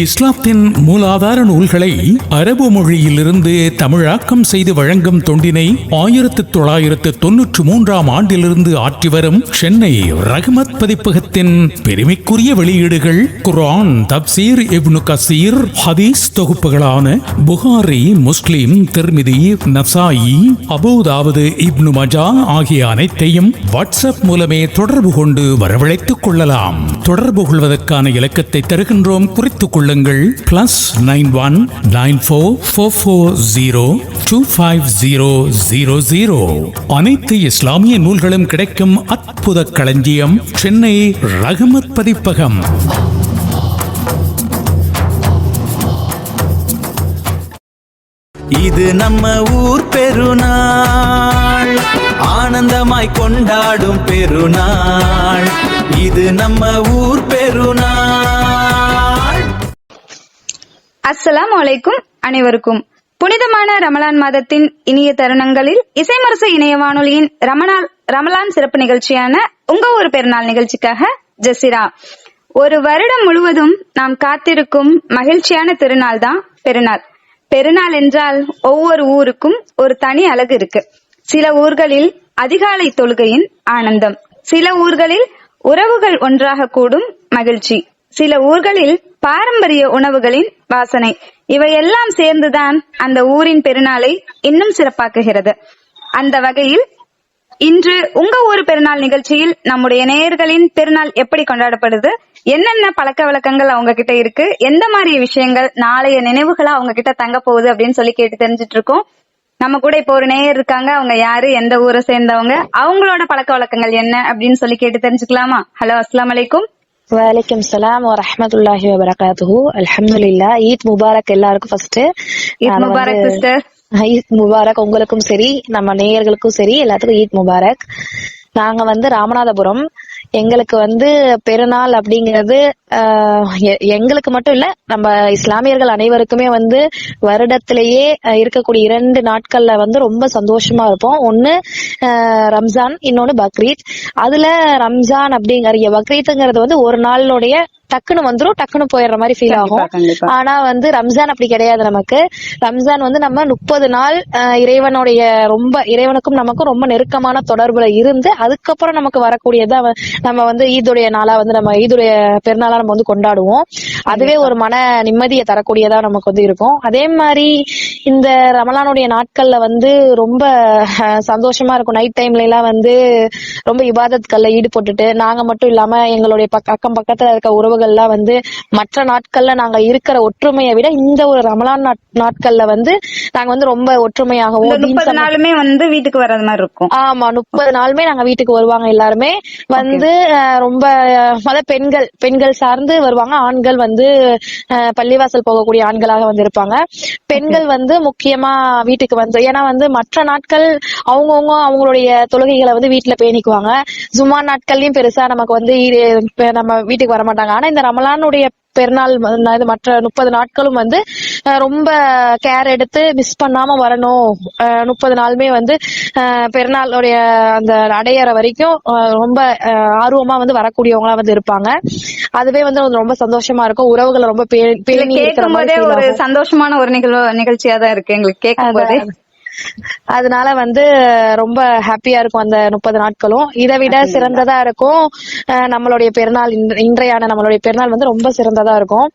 Speaker 1: இஸ்லாத்தின் மூலாதார நூல்களை அரபு மொழியிலிருந்து தமிழாக்கம் செய்து வழங்கும் தொண்டினை 1993ஆம் ஆண்டிலிருந்து ஆற்றி வரும் சென்னை ரஹ்மத் பதிப்பகத்தின் பெருமைக்குரிய வெளியீடுகள் குர்ஆன், தப்சீர், இப்னு கசீர், ஹதீஸ் தொகுப்புகளான புகாரி, முஸ்லிம், திர்மிதி, நசாயி, அபூதாவுது, இப்னு மஜா ஆகிய அனைத்தையும் வாட்ஸ்அப் மூலமே தொடர்பு கொண்டு வரவழைத்துக் கொள்ளலாம். தொடர்பு கொள்வதற்கான இலக்கத்தை தருகின்றோம், குறித்துக் கொள்ளுங்கள். +9194402500. அனைத்து இஸ்லாமிய நூல்களும் கிடைக்கும் அற்புத களஞ்சியம் சென்னை ரஹ்மத் பதிப்பகம்.
Speaker 2: இது நம்ம ஊர் பெருநாள், ஆனந்தமாய் கொண்டாடும் பெருநாள். இது நம்ம ஊர் பெருநாள்.
Speaker 4: அஸ்ஸலாமு அலைக்கும் அனைவருக்கும். புனிதமான ரமலான் மாதத்தின் இனிய தருணங்களில் இசைமரசு இணைய வானொலியின் ரமலான் சிறப்பு நிகழ்ச்சியான உங்க ஒரு பெருநாள் நிகழ்ச்சிக்காக ஜெசிரா. ஒரு வருடம் முழுவதும் நாம் காத்திருக்கும் மகிழ்ச்சியான திருநாள் தான் பெருநாள். பெருநாள் என்றால் ஒவ்வொரு ஊருக்கும் ஒரு தனி அழகு இருக்கு. சில ஊர்களில் அதிகாலை தொழுகையின் ஆனந்தம், சில ஊர்களில் உறவுகள் ஒன்றாக கூடும் மகிழ்ச்சி, சில ஊர்களில் பாரம்பரிய உணவுகளின் வாசனை, இவையெல்லாம் சேர்ந்துதான் அந்த ஊரின் பெருநாளை இன்னும் சிறப்பாக்குகிறது. அந்த வகையில் இன்று உங்க ஊர் பெருநாள் நிகழ்ச்சியில் நம்முடைய நேயர்களின் பெருநாள் எப்படி கொண்டாடப்படுது, என்னென்ன பழக்க வழக்கங்கள் அவங்க கிட்ட இருக்கு, எந்த மாதிரி விஷயங்கள் நாளைய நினைவுகளா அவங்க கிட்ட தங்க போகுது அப்படின்னு சொல்லி கேட்டு தெரிஞ்சிட்டு இருக்கோம். நம்ம கூட இப்போ ஒரு நேயர் இருக்காங்க. அவங்க யாரு, எந்த ஊரை சேர்ந்தவங்க, அவங்களோட பழக்க வழக்கங்கள் என்ன அப்படின்னு சொல்லி கேட்டு தெரிஞ்சுக்கலாமா? ஹலோ, அஸ்ஸலாமு அலைக்கும்.
Speaker 8: வலைக்கும் சலாம் வரஹ்மத்துல்லாஹி வபரகாத்துஹு. அல்ஹம்துலில்லாஹ். ஈத் முபாரக் எல்லாருக்கும். First
Speaker 4: Eid Mubarak sister.
Speaker 8: Eid Mubarak உங்களுக்கும் சரி, நம்ம நேயர்களுக்கும் சரி, எல்லாத்துக்கும் ஈத் முபாரக். நாங்க ராமநாதபுரம். எங்களுக்கு பெருநாள் அப்படிங்கிறது எங்களுக்கு மட்டும் இல்ல, நம்ம இஸ்லாமியர்கள் அனைவருக்குமே வருடத்திலேயே இருக்கக்கூடிய 2 நாட்கள்ல ரொம்ப சந்தோஷமா இருப்போம். ஒண்ணு ரம்ஜான், இன்னொன்னு பக்ரீத். அதுல ரம்ஜான் அப்படிங்கிற பக்ரீத்ங்கிறது ஒரு நாளுடைய டக்குன்னு வந்துரும், டக்குன்னு போயிடுற மாதிரி ஃபீல் ஆகும். ஆனா ரம்ஜான் அப்படி கிடையாது. நமக்கு ரம்ஜான் நம்ம 30 நாள் இறைவனுக்கும் நமக்கும் ரொம்ப நெருக்கமான தொடர்புல இருந்து அதுக்கப்புறம் நமக்கு வரக்கூடியதான் நம்ம வந்து ஈதுடைய நாளா வந்து நம்ம ஈதுடைய பெருநாளா நம்ம வந்து கொண்டாடுவோம். அதுவே ஒரு மன நிம்மதியை தரக்கூடியதா நமக்கு வந்து இருக்கும். அதே மாதிரி இந்த ரமலானுடைய நாட்கள்ல வந்து ரொம்ப சந்தோஷமா இருக்கும். நைட் டைம்ல எல்லாம் வந்து ரொம்ப இபாதத்கள்ல ஈடுபட்டுட்டு, நாங்க மட்டும் இல்லாம எங்களுடைய அக்கம் பக்கத்துல இருக்க உறவுகள்லாம் வந்து மற்ற நாட்கள்ல நாங்க இருக்கிற ஒற்றுமையை விட இந்த ஒரு ரமலான் நாட்கள்ல வந்து நாங்க வந்து ரொம்ப ஒற்றுமையாகவும்
Speaker 4: 30 நாளுமே வந்து வீட்டுக்கு வர்றது மாதிரி இருக்கும்.
Speaker 8: ஆமா, 30 நாளுமே நாங்க வீட்டுக்கு வருவாங்க. எல்லாருமே வந்து ரொம்ப பெண்கள் சார்ந்து வருவாங்க. ஆண்கள் வந்து பள்ளிவாசல் போகக்கூடிய ஆண்களாக வந்து இருப்பாங்க. பெண்கள் வந்து முக்கியமா வீட்டுக்கு வந்து, ஏன்னா வந்து மற்ற நாட்கள் அவங்களுடைய தொழுகைகளை வந்து வீட்டுல பேணிக்குவாங்க. ஜும்மா நாட்கள்லயும் பெருசா நமக்கு வந்து நம்ம வீட்டுக்கு வர மாட்டாங்க. ஆனா இந்த ரமலானுடைய பெருநாள் மற்ற 30 நாட்களும் வந்து ரொம்ப கேர் எடுத்து மிஸ் பண்ணாம வரணும். 30 நாளுமே வந்து பெருநாளுடைய அந்த அடையற வரைக்கும் ரொம்ப ஆர்வமா வந்து வரக்கூடியவங்களா வந்து இருப்பாங்க. அதுவே வந்து ரொம்ப சந்தோஷமா இருக்கும். உறவுகளை ரொம்ப பேணி
Speaker 4: கேட்கும் போதே ஒரு சந்தோஷமான ஒரு நிகழ்ச்சியா தான் இருக்கு எங்களுக்கு கேட்கும் போதே.
Speaker 8: அதனால வந்து ரொம்ப ஹாப்பியா இருக்கும் அந்த 30 நாட்களும். இதை விட சிறந்ததா இருக்கும் நம்மளுடைய பெருநாள். இன்றையான நம்மளுடைய பெருநாள் வந்து ரொம்ப சிறந்ததா இருக்கும்.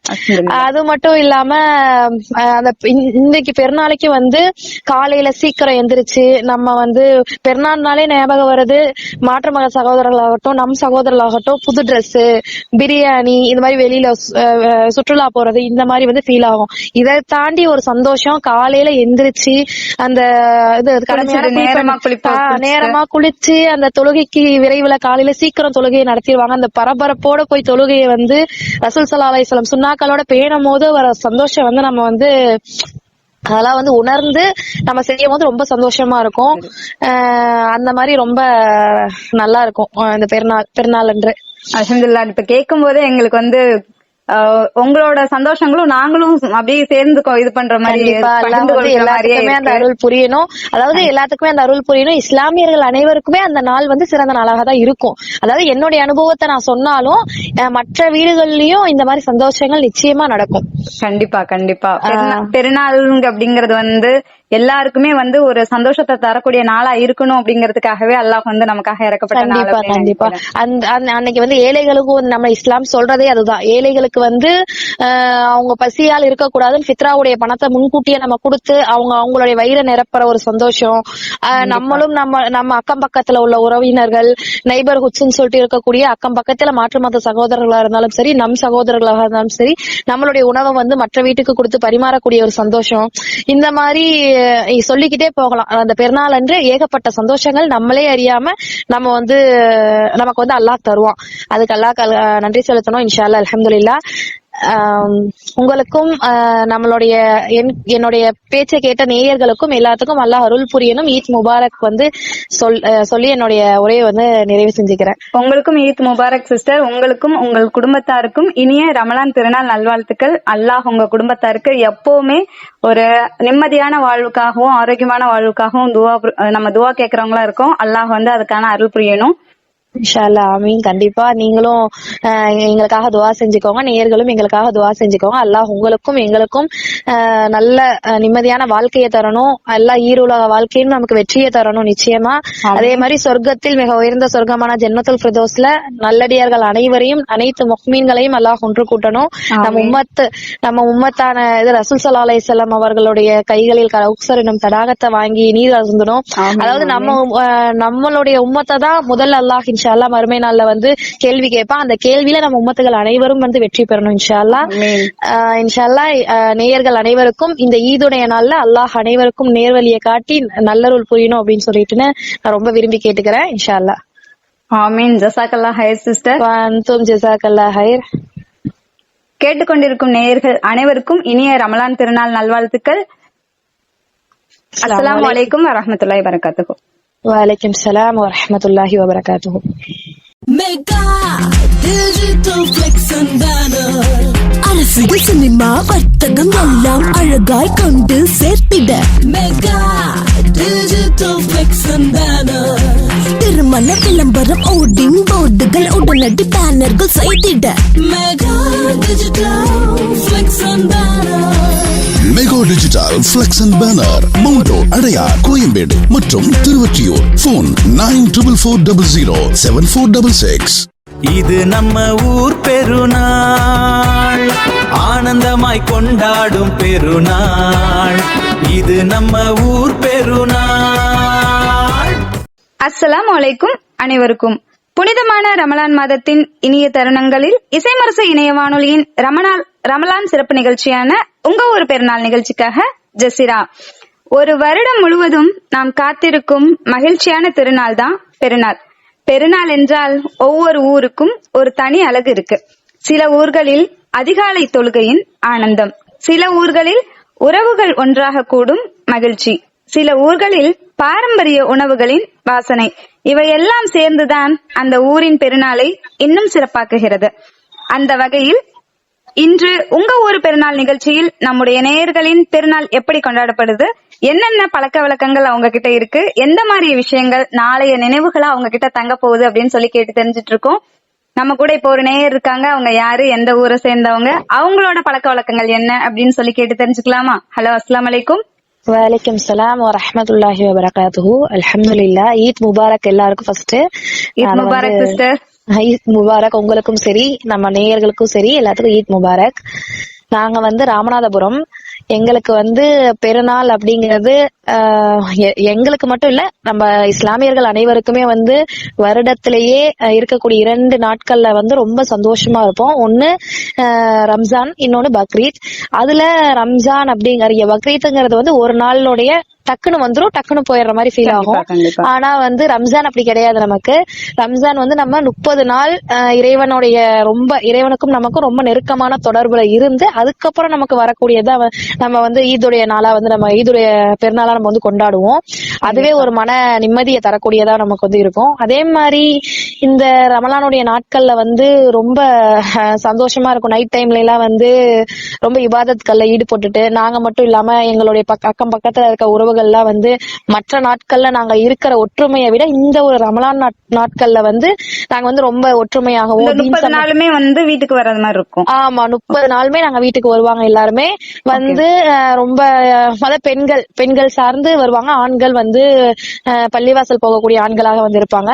Speaker 8: அது மட்டும் இல்லாம அந்த இன்னைக்கு பெருநாளைக்கு வந்து காலையில சீக்கிரம் எந்திரிச்சு நம்ம வந்து பெருநாள்னாலே ஞாபகம் வருது மாற்று மத சகோதரர்களாகட்டும் நம் சகோதரர்களாகட்டும் புது ட்ரெஸ், பிரியாணி, இந்த மாதிரி வெளியில சுற்றுலா போறது, இந்த மாதிரி வந்து ஃபீல் ஆகும். இதை தாண்டி ஒரு சந்தோஷம் காலையில எந்திரிச்சு அந்த நேரமா குளிச்சு அந்த தொழுகைக்கு விரைவுல காலையில சீக்கிரம் தொழுகையை நடத்திடுவாங்க. அந்த பரபரப்போட போய் தொழுகையை வந்து ரசூல் ஸல்லல்லாஹு அலைஹி வஸல்லம் சுன்னாக்களோட பேணும் போது வர சந்தோஷம் வந்து நம்ம வந்து அதெல்லாம் வந்து உணர்ந்து நம்ம செய்யும் போது ரொம்ப சந்தோஷமா இருக்கும். அந்த மாதிரி ரொம்ப நல்லா இருக்கும் இந்த பெருநாள் அன்று.
Speaker 4: அல்ஹம்துலில்லாஹ். இப்ப கேட்கும் போதே எங்களுக்கு வந்து உங்களோட சந்தோஷங்களும் நாங்களும் அப்படியே சேர்ந்து இது பண்ற மாதிரி
Speaker 8: எல்லாத்துக்குமே அந்த அருள் புரியணும். அதாவது எல்லாத்துக்குமே அந்த அருள் புரியணும். இஸ்லாமியர்கள் அனைவருக்குமே அந்த நாள் வந்து சிறந்த நாளாக தான் இருக்கும். அதாவது என்னுடைய அனுபவத்தை நான் சொன்னாலும் மற்ற வீடுகள்லயும் இந்த மாதிரி சந்தோஷங்கள் நிச்சயமா நடக்கும்.
Speaker 4: கண்டிப்பா கண்டிப்பா. பெருநாள் அப்படிங்கறது வந்து எல்லாருக்குமே வந்து ஒரு சந்தோஷத்தை தரக்கூடிய நாளா இருக்கணும் அப்படிங்கறதுக்காகவே அல்லாஹ் வந்து நமக்காக இறக்கப்பட்ட நாள்.
Speaker 8: கண்டிப்பா அன்னைக்கு வந்து ஏழைகளுக்கும் நம்ம இஸ்லாம் சொல்றதே அதுதான். ஏழைகளுக்கு வந்து அவங்க பசியால் இருக்கக்கூடாதுன்னு ஃபித்ராவுடைய பணத்தை முன்கூட்டியே நம்ம கொடுத்து அவங்களுடைய வயிறை நிரப்புற ஒரு சந்தோஷம். நம்மளும் நம்ம அக்கம் பக்கத்துல உள்ள உறவினர்கள் நெய்பர்ஹுட்ஸ்ன்னு சொல்லிட்டு இருக்கக்கூடிய அக்கம் பக்கத்துல மாற்று மத சகோதரர்களா இருந்தாலும் சரி நம் சகோதரர்களாக இருந்தாலும் சரி நம்மளுடைய உணவை வந்து மற்ற வீட்டுக்கு கொடுத்து பரிமாறக்கூடிய ஒரு சந்தோஷம். இந்த மாதிரி சொல்லிக்கிட்டே போகலாம். அந்த பெருநாள் அன்று ஏகப்பட்ட சந்தோஷங்கள் நம்மளே அறியாம நமக்கு வந்து அல்லாஹ் தருவான். அதுக்கு அல்லாஹ் நன்றி செலுத்தணும். இன்ஷா அல்லாஹ். அல்ஹம்துலில்லாஹ். உங்களுக்கும் நம்மளுடைய என்னுடைய பேச்சை கேட்ட நேயர்களுக்கும் எல்லாத்துக்கும் அல்லாஹ் அருள் புரியணும். ஈத் முபாரக் வந்து சொல்லி என்னுடைய உரையை வந்து நிறைவு செஞ்சுக்கிறேன்.
Speaker 4: உங்களுக்கும் ஈத் முபாரக் சிஸ்டர். உங்களுக்கும் உங்கள் குடும்பத்தாருக்கும் இனிய ரமலான் திருநாள் நல்வாழ்த்துக்கள். அல்லாஹ் உங்க குடும்பத்தாருக்கு எப்பவுமே ஒரு நிம்மதியான வாழ்வுக்காகவும் ஆரோக்கியமான வாழ்வுக்காகவும் நம்ம துவா கேட்கறவங்களா இருக்கோம். அல்லாஹ் வந்து அதுக்கான அருள் புரியணும்.
Speaker 8: இன்ஷா அல்லாஹ். ஆமீன். கண்டிப்பா நீங்களும் எங்களுக்காக துவா செஞ்சுக்கோங்க. நேயர்களும் எங்களுக்காக துவா செஞ்சுக்கோங்க. அல்லாஹ் உங்களுக்கும் எங்களுக்கும் நல்ல நிம்மதியான வாழ்க்கையை தரணும். எல்லா ஈருலக வாழ்க்கையும் நமக்கு வெற்றியை தரணும் நிச்சயமா. அதே மாதிரி சொர்க்கத்தில் மிக உயர்ந்த சொர்க்கமான ஜன்னத்துல் ஃபிர்தௌஸ்ல நல்லடியார்கள் அனைவரையும் அனைத்து முஃமின்களையும் அல்லாஹ் ஒன்று கூட்டணும். நம்ம உம்மத்தான ரசூல் ஸல்லல்லாஹு அலைஹி வஸல்லம் அவர்களுடைய கைகளில் கௌசர் எனும் தடாகத்தை வாங்கி நீர் அருந்தணும். அதாவது நம்மளுடைய உம்மத்தை தான் முதல்ல அல்லாஹ் இன்ஷா அல்லாஹ் மறுமை நாள்ல வந்து கேள்வி கேட்பான். அந்த கேள்வியில நம்ம உம்மத்துகள் அனைவரும் வந்து வெற்றி பெறணும் இன்ஷா அல்லாஹ். இன்ஷா அல்லாஹ் நேயர்கள் அனைவருக்கும் இந்த ஈதுடைய நாள்ல அல்லாஹ் அனைவருக்கும் நேர்வழியை காட்டி நல்லருள் புரியணும் அப்படின்னு சொல்லிட்டு நான் ரொம்ப விரும்பி கேட்டுக்கிறேன். இன்ஷா அல்லாஹ்.
Speaker 4: ஆமீன். ஜஸாக்கல்லாஹ் ஹைர் சிஸ்டர்.
Speaker 8: அன்தும் ஜஸாக்கல்லாஹ் ஹைர்.
Speaker 4: கேட்டுக்கொண்டிருக்கும் நேயர்கள் அனைவருக்கும் இனிய ரமலான் திருநாள் நல்வாழ்த்துக்கள். அஸ்ஸலாமு அலைக்கும் வரஹ்மத்துல்லாஹி வபரகாத்துஹு.
Speaker 8: வலைக்கும் சலாம் வரஹ்மத்துல்லாஹி வபரகாத்துஹு.
Speaker 9: Mega Digital Flex and Banner அரசியல் சினிமா வர்த்தகம் எல்லாம் அழகாய் கொண்டு சேர்த்திட Mega Digital Flex and Banner திருமண விளம்பரம் ஓடிங் போர்டுகள் உடனடி பேனர்கள் செய்திட Mega Digital Flex and Banner
Speaker 10: Mega Digital Flex and Banner, மவுண்டோ, அடையார், கோயம்பேடு மற்றும் திருவொற்றியூர். போன் 94007446.
Speaker 2: இது நம்ம ஊர் பெருநாள், ஆனந்தமாய் கொண்டாடும் பெருநாள். இது நம்ம ஊர் பெருநாள்.
Speaker 4: அஸ்ஸலாமு அலைக்கும் அனைவருக்கும். புனிதமான ரமலான் மாதத்தின் இனிய தருணங்களில் இசைமரசு இணைய வானொலியின் ரமலான் சிறப்பு நிகழ்ச்சியான உங்க ஒரு பெருநாள் நிகழ்ச்சிக்காக ஜெசிரா. ஒரு வருடம் முழுவதும் நாம் காத்திருக்கும் மகிழ்ச்சியான திருநாள் தான் பெருநாள். பெருநாள் என்றால் ஒவ்வொரு ஊருக்கும் ஒரு தனி அழகு இருக்கு. சில ஊர்களில் அதிகாலை தொழுகையின் ஆனந்தம், சில ஊர்களில் உறவுகள் ஒன்றாக கூடும் மகிழ்ச்சி, சில ஊர்களில் பாரம்பரிய உணவுகளின் வாசனை, இவையெல்லாம் சேர்ந்துதான் அந்த ஊரின் பெருநாளை இன்னும் சிறப்பாக்குகிறது. அந்த வகையில் இன்று உங்க ஊர் பெருநாள் நிகழ்ச்சியில் நம்முடைய நேயர்களின் பெருநாள் எப்படி கொண்டாடப்படுது, என்னென்ன பழக்க வழக்கங்கள் அவங்க கிட்ட இருக்கு, எந்த மாதிரி விஷயங்கள் நாளைய நினைவுகளா அவங்க கிட்ட தங்க போகுது அப்படின்னு சொல்லி கேட்டு தெரிஞ்சிட்டு இருக்கோம். நம்ம கூட இப்போ ஒரு நேயர் இருக்காங்க. அவங்க யாரு, எந்த ஊரை சேர்ந்தவங்க, அவங்களோட பழக்க வழக்கங்கள் என்ன அப்படின்னு சொல்லி கேட்டு தெரிஞ்சுக்கலாமா? ஹலோ, அஸ்ஸலாமு அலைக்கும்.
Speaker 8: வலைக்கும் சலாம் வரஹ்மத்துல்லாஹி வபரகாத்துஹு. அல்ஹம்துலில்லாஹ். ஈத் முபாரக் எல்லாருக்கும். First
Speaker 4: Eid Mubarak sister.
Speaker 8: Eid Mubarak உங்களுக்கும் சரி, நம்ம நேயர்களுக்கும் சரி, எல்லாத்துக்கும் ஈத் முபாரக். நாங்க வந்து ராமநாதபுரம். எங்களுக்கு வந்து பெருநாள் அப்படிங்கிறது எங்களுக்கு மட்டும் இல்ல, நம்ம இஸ்லாமியர்கள் அனைவருக்குமே வந்து வருடத்திலேயே இருக்கக்கூடிய 2 நாட்கள்ல வந்து ரொம்ப சந்தோஷமா இருப்போம். ஒண்ணு ரம்ஜான், இன்னொன்னு பக்ரீத். அதுல ரம்ஜான் அப்படிங்கிற பக்ரீத்ங்கிறது வந்து ஒரு நாளுடைய டக்குன்னு வந்துரும், டக்குன்னு போயிடுற மாதிரி ஃபீல் ஆகும். ஆனா வந்து ரம்ஜான் அப்படி கிடையாது. நமக்கு ரம்ஜான் வந்து நம்ம 30 நாள் இறைவனுடைய இறைவனுக்கும் நமக்கும் ரொம்ப நெருக்கமான தொடர்புல இருந்து அதுக்கப்புறம் நமக்கு வரக்கூடியதா நம்ம வந்து ஈதுடைய நாளா வந்து நம்ம ஈதுடைய பெருநாளா நம்ம வந்து கொண்டாடுவோம். அதுவே ஒரு மன நிம்மதியை தரக்கூடியதா நமக்கு வந்து இருக்கும். அதே மாதிரி இந்த ரமலானுடைய நாட்கள்ல வந்து ரொம்ப சந்தோஷமா இருக்கும். நைட் டைம்ல எல்லாம் வந்து ரொம்ப இபாதத்கள்ல ஈடுபட்டுட்டு, நாங்க மட்டும் இல்லாம எங்களுடைய அக்கம் பக்கத்துல இருக்க உறவுகள்லாம் வந்து மற்ற நாட்கள்ல நாங்க இருக்கிற ஒற்றுமையை விட இந்த ஒரு ரமலான் நாட்கள்ல வந்து நாங்க வந்து ரொம்ப ஒற்றுமையாகவும்
Speaker 4: 30 நாளுமே வந்து வீட்டுக்கு வர்றது மாதிரி இருக்கும்.
Speaker 8: ஆமா, 30 நாளுமே நாங்க வீட்டுக்கு வருவாங்க. எல்லாருமே வந்து ரொம்ப பெண்கள் சார்ந்து வருவாங்க. ஆண்கள் வந்து பள்ளிவாசல் போகக்கூடிய ஆண்களாக வந்து இருப்பாங்க.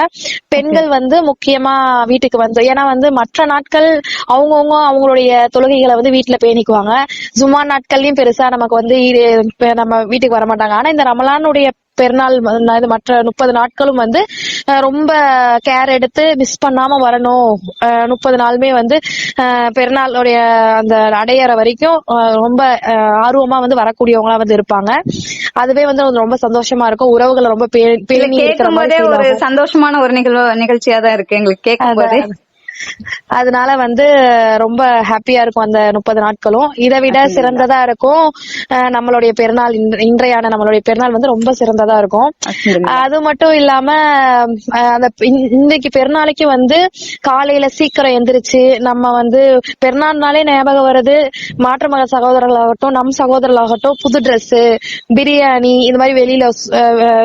Speaker 8: பெண்கள் வந்து முக்கியமா வீட்டுக்கு வந்து, ஏன்னா வந்து மற்ற நாட்கள் அவங்களுடைய தொழுகைகளை வந்து வீட்டுல பேணிக்குவாங்க. ஜும்மா நாட்கள்லயும் பெருசா நமக்கு வந்து நம்ம வீட்டுக்கு வர மாட்டாங்க. ஆனா இந்த ரமலானுடைய பெருநாள் மற்ற 30 நாட்களும் வந்து ரொம்ப கேர் எடுத்து மிஸ் பண்ணாம வரணும். 30 நாளுமே வந்து பெருநாளுடைய அந்த அடையற வரைக்கும் ரொம்ப ஆர்வமா வந்து வரக்கூடியவங்களா வந்து இருப்பாங்க. அதுவே வந்து ரொம்ப சந்தோஷமா இருக்கும். உறவுகளை ரொம்ப பேணி இருக்கிற மாதிரி
Speaker 4: ஒரு சந்தோஷமான ஒரு நிகழ்ச்சியா தான் இருக்கு எங்களுக்கு கேட்கும் போதே.
Speaker 8: அதனால வந்து ரொம்ப ஹாப்பியா இருக்கும் அந்த 30 நாட்களும். இதை விட சிறந்ததா இருக்கும் நம்மளுடைய பெருநாள். இன்றையான நம்மளுடைய பெருநாள் வந்து ரொம்ப சிறந்ததா இருக்கும். அது மட்டும் இல்லாம அந்த இன்னைக்கு பெருநாளைக்கு வந்து காலையில சீக்கிரம் எந்திரிச்சு நம்ம வந்து பெருநாள்னாலே ஞாபகம் வருது மாற்று மத சகோதரர்களாகட்டும், நம் சகோதரர்களாகட்டும், புது ட்ரெஸ், பிரியாணி, இந்த மாதிரி வெளியில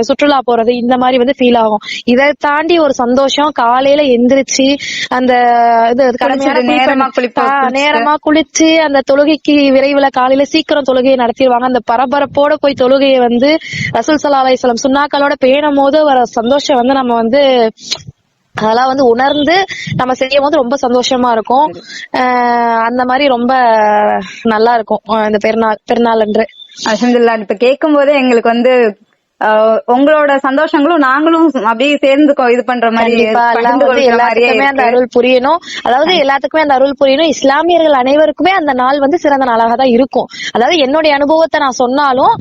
Speaker 8: சுற்றுலா போறது, இந்த மாதிரி வந்து ஃபீல் ஆகும். இதை தாண்டி ஒரு சந்தோஷம் காலையில எந்திரிச்சு அந்த நேரமா குளிச்சு அந்த தொழுகைக்கு விரைவுல காலையில சீக்கிரம் தொழுகையை நடத்திடுவாங்க. அந்த பரபரப்போட போய் தொழுகையை வந்து ரசூல் ஸல்லல்லாஹு அலைஹி வஸல்லம் சுன்னாக்களோட பேணும் போது வர சந்தோஷம் வந்து நம்ம வந்து அதெல்லாம் வந்து உணர்ந்து நம்ம செய்யும் போது ரொம்ப சந்தோஷமா இருக்கும். அந்த மாதிரி ரொம்ப நல்லா இருக்கும் இந்த பெருநாள் அன்று.
Speaker 4: அல்ஹம்துலில்லாஹ். இப்ப கேட்கும் போதே எங்களுக்கு வந்து உங்களோட சந்தோஷங்களும் நாங்களும் அப்படியே சேர்ந்து இது பண்ற மாதிரி
Speaker 8: எல்லாத்துக்குமே அந்த அருள் புரியணும். அதாவது எல்லாத்துக்குமே அந்த அருள் புரியணும். இஸ்லாமியர்கள் அனைவருக்குமே அந்த நாள் வந்து சிறந்த நாளாக தான் இருக்கும். அதாவது என்னுடைய அனுபவத்தை நான் சொன்னாலும்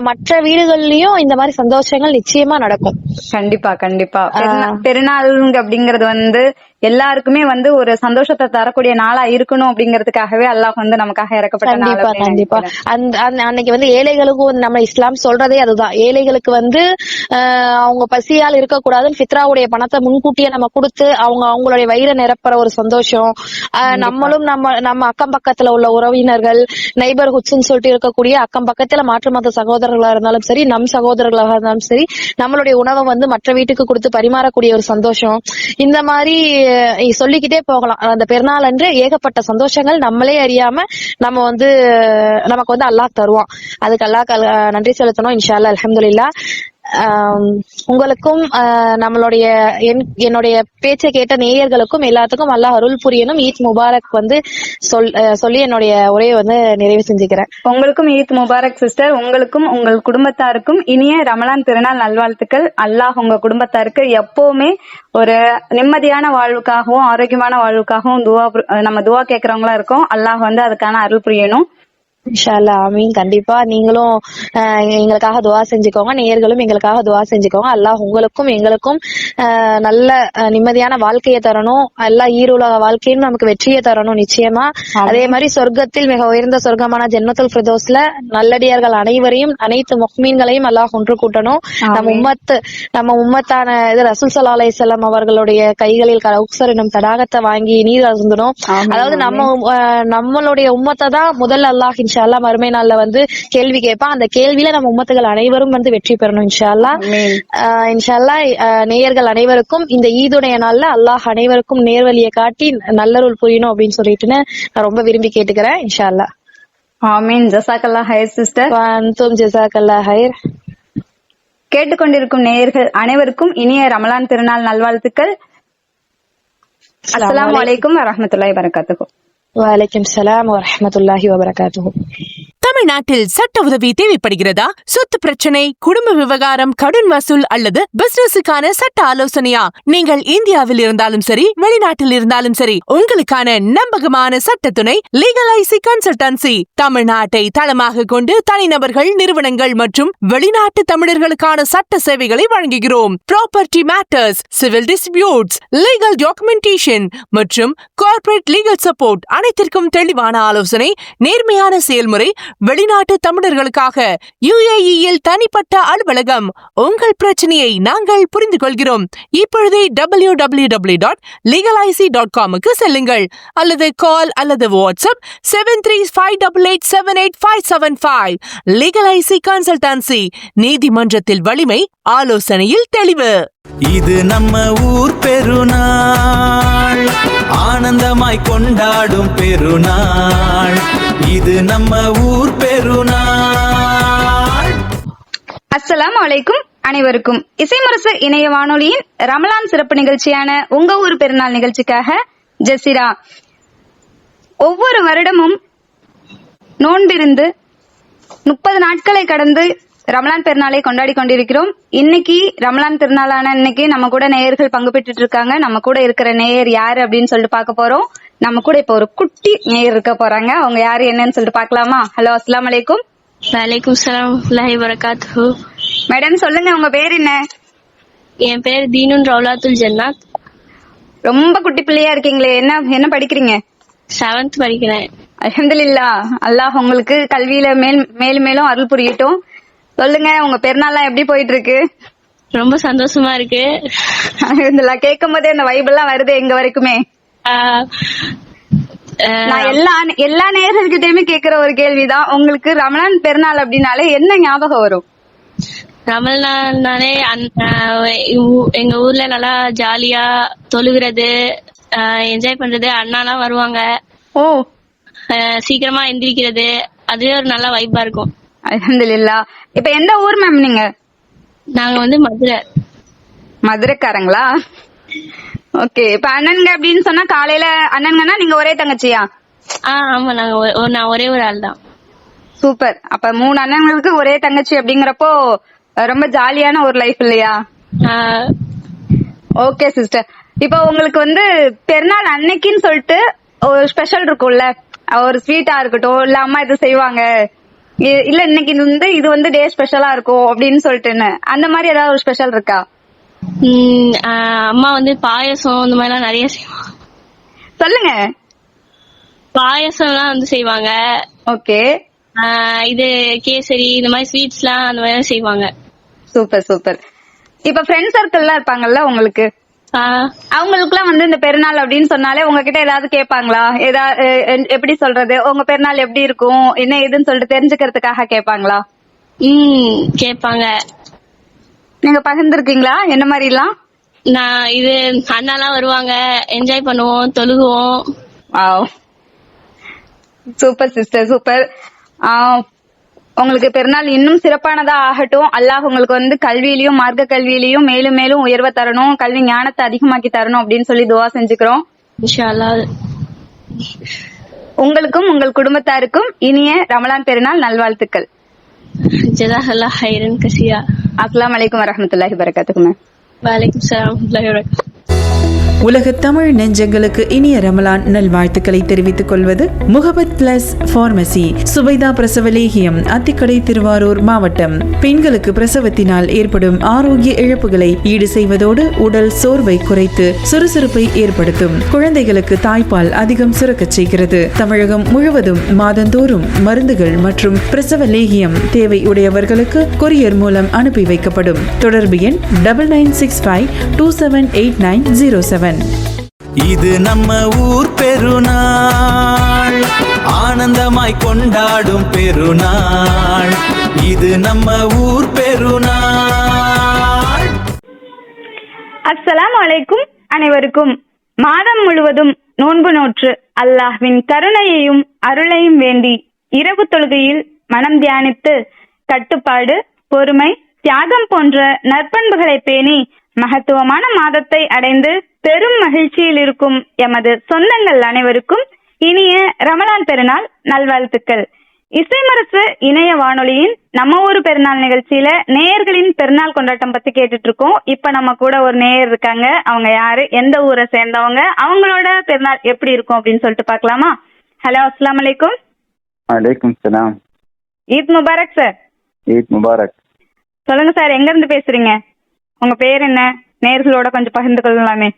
Speaker 8: மற்ற வீடுகள்லயும் இந்த மாதிரி சந்தோஷங்கள் நிச்சயமா நடக்கும்.
Speaker 4: கண்டிப்பா கண்டிப்பா. பெருநாள் அப்படிங்கறது வந்து எல்லாருக்குமே வந்து ஒரு சந்தோஷத்தை தரக்கூடிய நாளா இருக்கணும் அப்படிங்கறதுக்காகவே அல்லாஹ் வந்து நமக்காக இறக்கப்பட்ட நாள்.
Speaker 8: கண்டிப்பா. அன்னைக்கு வந்து ஏழைகளுக்கும் நம்ம இஸ்லாம் சொல்றதே அதுதான். ஏழைகளுக்கு வந்து அவங்க பசியால் இருக்கக்கூடாதுன்னு ஃபித்ராவுடைய பணத்தை முன்கூட்டியே நம்ம கொடுத்து அவங்களுடைய வயிறை நிரப்புற ஒரு சந்தோஷம். நம்மளும் நம்ம அக்கம் பக்கத்துல உள்ள உறவினர்கள், நெய்பர்ஹுட்ஸ்ன்னு சொல்லிட்டு இருக்கக்கூடிய அக்கம் பக்கத்துல மாற்று மத சகோதரர்களா இருந்தாலும் சரி, நம் சகோதரர்களாக இருந்தாலும் சரி, நம்மளுடைய உணவை வந்து மற்ற வீட்டுக்கு கொடுத்து பரிமாறக்கூடிய ஒரு சந்தோஷம். இந்த மாதிரி சொல்லிக்கிட்டே போகலாம். அந்த பெருநாள் அன்று ஏகப்பட்ட சந்தோஷங்கள் நம்மளே அறியாம நமக்கு வந்து அல்லாஹ் தருவான். அதுக்கு அல்லாஹ் நன்றி செலுத்தணும். இன்ஷா அல்லாஹ், அல்ஹம்துலில்லாஹ். உங்களுக்கும் என்னுடைய பேச்சை கேட்ட நேயர்களுக்கும் எல்லாத்துக்கும் அல்லாஹ் அருள் புரியணும். ஈத் முபாரக் வந்து சொல்லி என்னுடைய உரையை வந்து நிறைவு செஞ்சுக்கிறேன்.
Speaker 4: உங்களுக்கும் ஈத் முபாரக் சிஸ்டர். உங்களுக்கும் உங்கள் குடும்பத்தாருக்கும் இனிய ரமலான் திருநாள் நல்வாழ்த்துக்கள். அல்லாஹ் உங்க குடும்பத்தாருக்கு எப்பவுமே ஒரு நிம்மதியான வாழ்வுக்காகவும் ஆரோக்கியமான வாழ்வுக்காகவும் நம்ம துவா கேட்கறவங்களா இருக்கோம். அல்லாஹ் வந்து அதுக்கான அருள் புரியணும்.
Speaker 8: இன்ஷா அல்லாஹ், ஆமீன். கண்டிப்பா நீங்களும் எங்களுக்காக துவா செஞ்சுக்கோங்க, நேயர்களும் எங்களுக்காக துவா செஞ்சுக்கோங்க. அல்லாஹ் உங்களுக்கும் எங்களுக்கும் நல்ல நிம்மதியான வாழ்க்கையை தரணும். அல்லாஹ் ஈருலக வாழ்க்கையும் நமக்கு வெற்றியை தரணும் நிச்சயமா. அதே மாதிரி சொர்க்கத்தில் மிக உயர்ந்த சொர்க்கமான ஜன்னத்துல் ஃபிர்தௌஸ்ல நல்லடியார்கள் அனைவரையும், அனைத்து முஃமின்களையும் அல்லாஹ் ஒன்று கூட்டணும். நம்ம உம்மத்தான ரசூல் ஸல்லல்லாஹு அலைஹி வஸல்லம் அவர்களுடைய கைகளில் கௌசர் எனும் தடாகத்தை வாங்கி நீர் அருந்தணும். அதாவது நம்மளுடைய உம்மத்தை தான் முதல்ல அல்லாஹ் இன்ஷா அல்லாஹ் மறுமை நாள்ல வந்து கேள்வி கேட்பான். அந்த கேள்வியில நம்ம உம்மத்துகள் அனைவரும் வந்து வெற்றி பெறணும் இன்ஷா அல்லாஹ். இன்ஷா அல்லாஹ் நேயர்கள் அனைவருக்கும் இந்த ஈதுடைய நாள்ல அல்லாஹ் அனைவருக்கும் நேர்வழியை காட்டி நல்லருள் புரியணும் அப்படின்னு சொல்லிட்டு நான் ரொம்ப விரும்பி கேட்டுக்கிறேன். இன்ஷா அல்லாஹ்.
Speaker 4: ஆமீன். ஜஸாக்கல்லாஹ் ஹைர் சிஸ்டர்.
Speaker 8: அன்தும் ஜஸாக்கல்லாஹ் ஹைர்.
Speaker 4: கேட்டுக்கொண்டிருக்கும் நேயர்கள் அனைவருக்கும் இனிய ரமலான் திருநாள் நல்வாழ்த்துக்கள். அஸ்ஸலாமு அலைக்கும் வரஹ்மத்துல்லாஹி வபரகாத்துஹு.
Speaker 8: வலைக்கும் சலாம் வரஹ்மத்துல்லாஹி வபரகாத்துஹு.
Speaker 11: தமிழ்நாட்டில் சட்ட உதவி தேவைப்படுகிறதா? சொத்து பிரச்சனை, குடும்ப விவகாரம், கடன் வசூல் அல்லது பிசினஸுக்கான சட்ட ஆலோசனையா? நீங்கள் இந்தியாவில் இருந்தாலும் சரி, வெளிநாட்டில் இருந்தாலும் சரி, உங்களுக்கான நம்பகமான சட்ட துணை லீகல் ஐசி கன்சல்டன்சி. தமிழ்நாட்டை தளமாக கொண்டு தனிநபர்கள், நிறுவனங்கள் மற்றும் வெளிநாட்டு தமிழர்களுக்கான சட்ட சேவைகளை வழங்குகிறோம். Property matters, civil disputes, legal documentation மற்றும் கார்ப்பரேட் லீகல் சப்போர்ட் அனைத்திற்கும் தெளிவான ஆலோசனை, நேர்மையான செயல்முறை, வெளிநாட்டு தமிழர்களுக்காக UAE-யில் தனிப்பட்ட அலுவலகம். உங்கள் பிரச்சனையை நாங்கள் புரிந்து கொள்கிறோம். இப்பொழுதே www.legalic.com-க்கு செல்லுங்கள் அல்லது கால் அல்லது வாட்ஸ்அப் 7358878575. Legal IC consultancy. நீதிமன்றத்தில் வலிமை, ஆலோசனையில் தெளிவு.
Speaker 2: இது நம்ம ஊர் பெருநாள், ஆனந்தமாய் கொண்டாடும் பெருநாள். இது நம்ம ஊர் பெருநாள்.
Speaker 4: அஸ்ஸலாமு அலைக்கும் அனைவருக்கும் இசைமுரசு இணைய வானொலியின் ரமலான் சிறப்பு நிகழ்ச்சியான உங்க ஊர் பெருநாள் நிகழ்ச்சிக்காக ஜெசிரா. ஒவ்வொரு வருடமும் நோன்பிருந்து 30 நாட்களை கடந்து ரமலான் பெருநாளை கொண்டாடி கொண்டிருக்கிறோம். இன்னைக்கு ரமலான் திருநாளான இன்னைக்கு நம்ம கூட நேயர்கள் பங்கு பெற்றுட்டு இருக்காங்க. நம்ம கூட இருக்கிற நேயர் யாரு அப்படின்னு சொல்லிட்டு பார்க்க போறோம். நம்ம கூட இப்ப ஒரு குட்டி நேயர் இருக்க போறாங்க. அவங்க யாரு என்னன்னு சொல்லிட்டு பார்க்கலாமா? ஹலோ, அஸ்ஸலாமு அலைக்கும்.
Speaker 12: வலைக்கும் சலாம் வரஹ்மத்துல்லாஹி வபரகாத்துஹு.
Speaker 4: மேடம் சொல்லுங்க, உங்க பேர் என்ன?
Speaker 12: என் பேர் தீனுன் ரவுலாத்துல் ஜன்னாத்.
Speaker 4: ரொம்ப குட்டி பிள்ளையா இருக்கீங்களே, என்ன படிக்கிறீங்க?
Speaker 12: 7th படிக்கிறேன்.
Speaker 4: அல்ஹம்துலில்லாஹ். அல்லாஹ் உங்களுக்கு கல்வியில மேலும் மேலும் அருள் புரியட்டும். சொல்லுங்க, உங்க பெருநாள்லாம் எப்படி போயிட்டு இருக்கு?
Speaker 12: ரொம்ப சந்தோஷமா இருக்கு.
Speaker 4: அல்ஹம்துலில்லாஹ். கேட்கும் போதே அந்த வைப் எல்லாம் வருது எங்க வரைக்குமே. நான் எல்லா நேயர்கள்கிட்டயுமே கேக்குற ஒரு கேள்விதான், உங்களுக்கு ரமலான் பெருநாள் அப்படின்னாலே என்ன ஞாபகம் வரும்?
Speaker 12: ரமலான்னாலே எங்க ஊர்ல நல்லா ஜாலியா தொழுகிறது, என்ஜாய் பண்றது, அண்ணாலாம் வருவாங்க.
Speaker 4: ஓ,
Speaker 12: சீக்கிரமா எந்திரிக்கிறது, அதுவே ஒரு நல்ல வைப்பா இருக்கும்.
Speaker 4: அல்ஹம்துலில்லாஹ். இப்ப எந்த ஊர் மேம் நீங்க?
Speaker 12: நாங்க வந்து
Speaker 4: மதுரைக்காரங்களா? ஓகே. இப்ப அண்ணன்ங்க அப்படின்னு சொன்னா காலையில அண்ணன்ங்கன்னா நீங்க ஒரே தங்கச்சியா?
Speaker 12: ஆமா, நான் ஒரே ஒரு ஆள் தான்.
Speaker 4: சூப்பர். அப்ப 3 அண்ணன்களுக்கு ஒரே தங்கச்சி அப்படிங்கறப்போ ரொம்ப ஜாலியான ஒரு லைஃப் இல்லையா? Okay sister. இப்ப உங்களுக்கு வந்து பெருநாள் அன்னைக்குன்னு சொல்லிட்டு ஒரு ஸ்பெஷல் இருக்கும்ல, ஒரு ஸ்வீட்டா இருக்கட்டும், இல்ல அம்மா இது செய்வாங்க, இல்ல இன்னைக்கு இது வந்து டே ஸ்பெஷலா இருக்கும் அப்படின்னு சொல்லிட்டுன்னு, அந்த மாதிரி ஏதாவது ஒரு ஸ்பெஷல் இருக்கா?
Speaker 12: அம்மா வந்து பாயசம் இந்த மாதிரி எல்லாம் நிறைய செய்வாங்க.
Speaker 4: சொல்லுங்க.
Speaker 12: பாயசம் எல்லாம் வந்து செய்வாங்க.
Speaker 4: ஓகே.
Speaker 12: இது கேசரி இந்த மாதிரி ஸ்வீட்ஸ் எல்லாம் அந்த மாதிரி செய்வாங்க.
Speaker 4: Super super. இப்ப ஃப்ரெண்ட் சர்க்கிள் எல்லாம் இருப்பாங்கல்ல உங்களுக்கு, அவங்களுக்கு எல்லாம் வந்து இந்த பெருநாள் அப்படின்னு சொன்னாலே உங்ககிட்ட ஏதாவது கேட்பாங்களா? எப்படி சொல்றது, உங்க பெருநாள் எப்படி இருக்கும் என்ன ஏதுன்னு சொல்லிட்டு தெரிஞ்சுக்கிறதுக்காக கேட்பாங்களா?
Speaker 12: கேட்பாங்க.
Speaker 4: நீங்க பகிர்ந்துருக்கீங்களா என்ன மாதிரி எல்லாம்?
Speaker 12: நான் இது அண்ணாலாம் வருவாங்க, என்ஜாய் பண்ணுவோம், தொழுகுவோம்.
Speaker 4: Super sister, super. உங்களுக்கு பெருநாள் இன்னும் சிறப்பானதா ஆகட்டும். அல்லாஹ் உங்களுக்கு வந்து கல்வியிலையும் மார்க்க கல்வியிலையும் மேலும் மேலும் உயர்வை தரணும், கல்வி ஞானத்தை அதிகமாக்கி தரணும் அப்படின்னு சொல்லி துவா செஞ்சுக்கிறோம்.
Speaker 12: இன்ஷா அல்லாஹ்.
Speaker 4: உங்களுக்கும் உங்கள் குடும்பத்தாருக்கும் இனிய ரமலான் பெருநாள் நல்வாழ்த்துக்கள்.
Speaker 12: ஜஸாக்கல்லாஹ் ஹைரன் கஸீரா.
Speaker 4: அஸ்ஸலாமு அலைக்கும் வரஹ்மத்துல்லாஹி வபரகாத்துஹு.
Speaker 12: வலைக்கும் ஸலாம் வரஹ்மத்துல்லாஹி வபரகாத்துஹு.
Speaker 6: உலக தமிழ் நெஞ்சங்களுக்கு இனிய ரமலான் நல்வாழ்த்துக்களை தெரிவித்துக் கொள்வது முகபத் பிளஸ் பார்மசி, சுபைதா பிரசவ லேகியம், அத்திக்கடை, திருவாரூர் மாவட்டம். பெண்களுக்கு பிரசவத்தினால் ஏற்படும் ஆரோக்கிய இழப்புகளை ஈடு செய்வதோடு உடல் சோர்வை குறைத்து சுறுசுறுப்பை ஏற்படுத்தும். குழந்தைகளுக்கு தாய்ப்பால் அதிகம் சுரக்கச் செய்கிறது. தமிழகம் முழுவதும் மாதந்தோறும் மருந்துகள் மற்றும் பிரசவ லேகியம் தேவை உடையவர்களுக்கு கொரியர் மூலம் அனுப்பி வைக்கப்படும். தொடர்பு எண் 9965278907.
Speaker 2: இது நம்ம ஊர் பெருநாள், ஆனந்தமாய் கொண்டாடும் பெருநாள். இது நம்ம ஊர் பெருநாள்.
Speaker 4: அஸ்ஸலாமு அலைக்கும். அனைவருக்கும் மாதம் முழுவதும் நோன்பு நோற்று அல்லாஹ்வின் கருணையையும் அருளையும் வேண்டி இரவு தொழுகையில் மனம் தியானித்து கட்டுப்பாடு, பொறுமை, தியாகம் போன்ற நற்பண்புகளை பேணி மகத்துவமான மாதத்தை அடைந்து பெரும் மகிழ்ச்சியில் இருக்கும் எமது சொந்தங்கள் அனைவருக்கும் இனிய ரமலான் பெருநாள் நல்வாழ்த்துக்கள். இசைமரசு இணைய வானொலியின் நம்ம ஊரு பெருநாள் நிகழ்ச்சியில நேயர்களின் பெருநாள் கொண்டாட்டம் பத்தி கேட்டுட்டு இருக்கோம். இப்ப நம்ம கூட ஒரு நேயர் இருக்காங்க. அவங்க யாரு, எந்த ஊரை சேர்ந்தவங்க, அவங்களோட பெருநாள் எப்படி இருக்கும் அப்படின்னு சொல்லிட்டு பாக்கலாமா? ஹலோ, அஸ்ஸலாமு அலைக்கும்.
Speaker 7: வலைக்கும் சலாம்.
Speaker 4: ஈத் முபாரக் சார்.
Speaker 7: ஈத் முபாரக்.
Speaker 4: சொல்லுங்க சார், எங்க இருந்து பேசுறீங்க? உங்க பேர் என்ன? நேயர்களோட கொஞ்சம் பகிர்ந்து கொள்ளலாமே.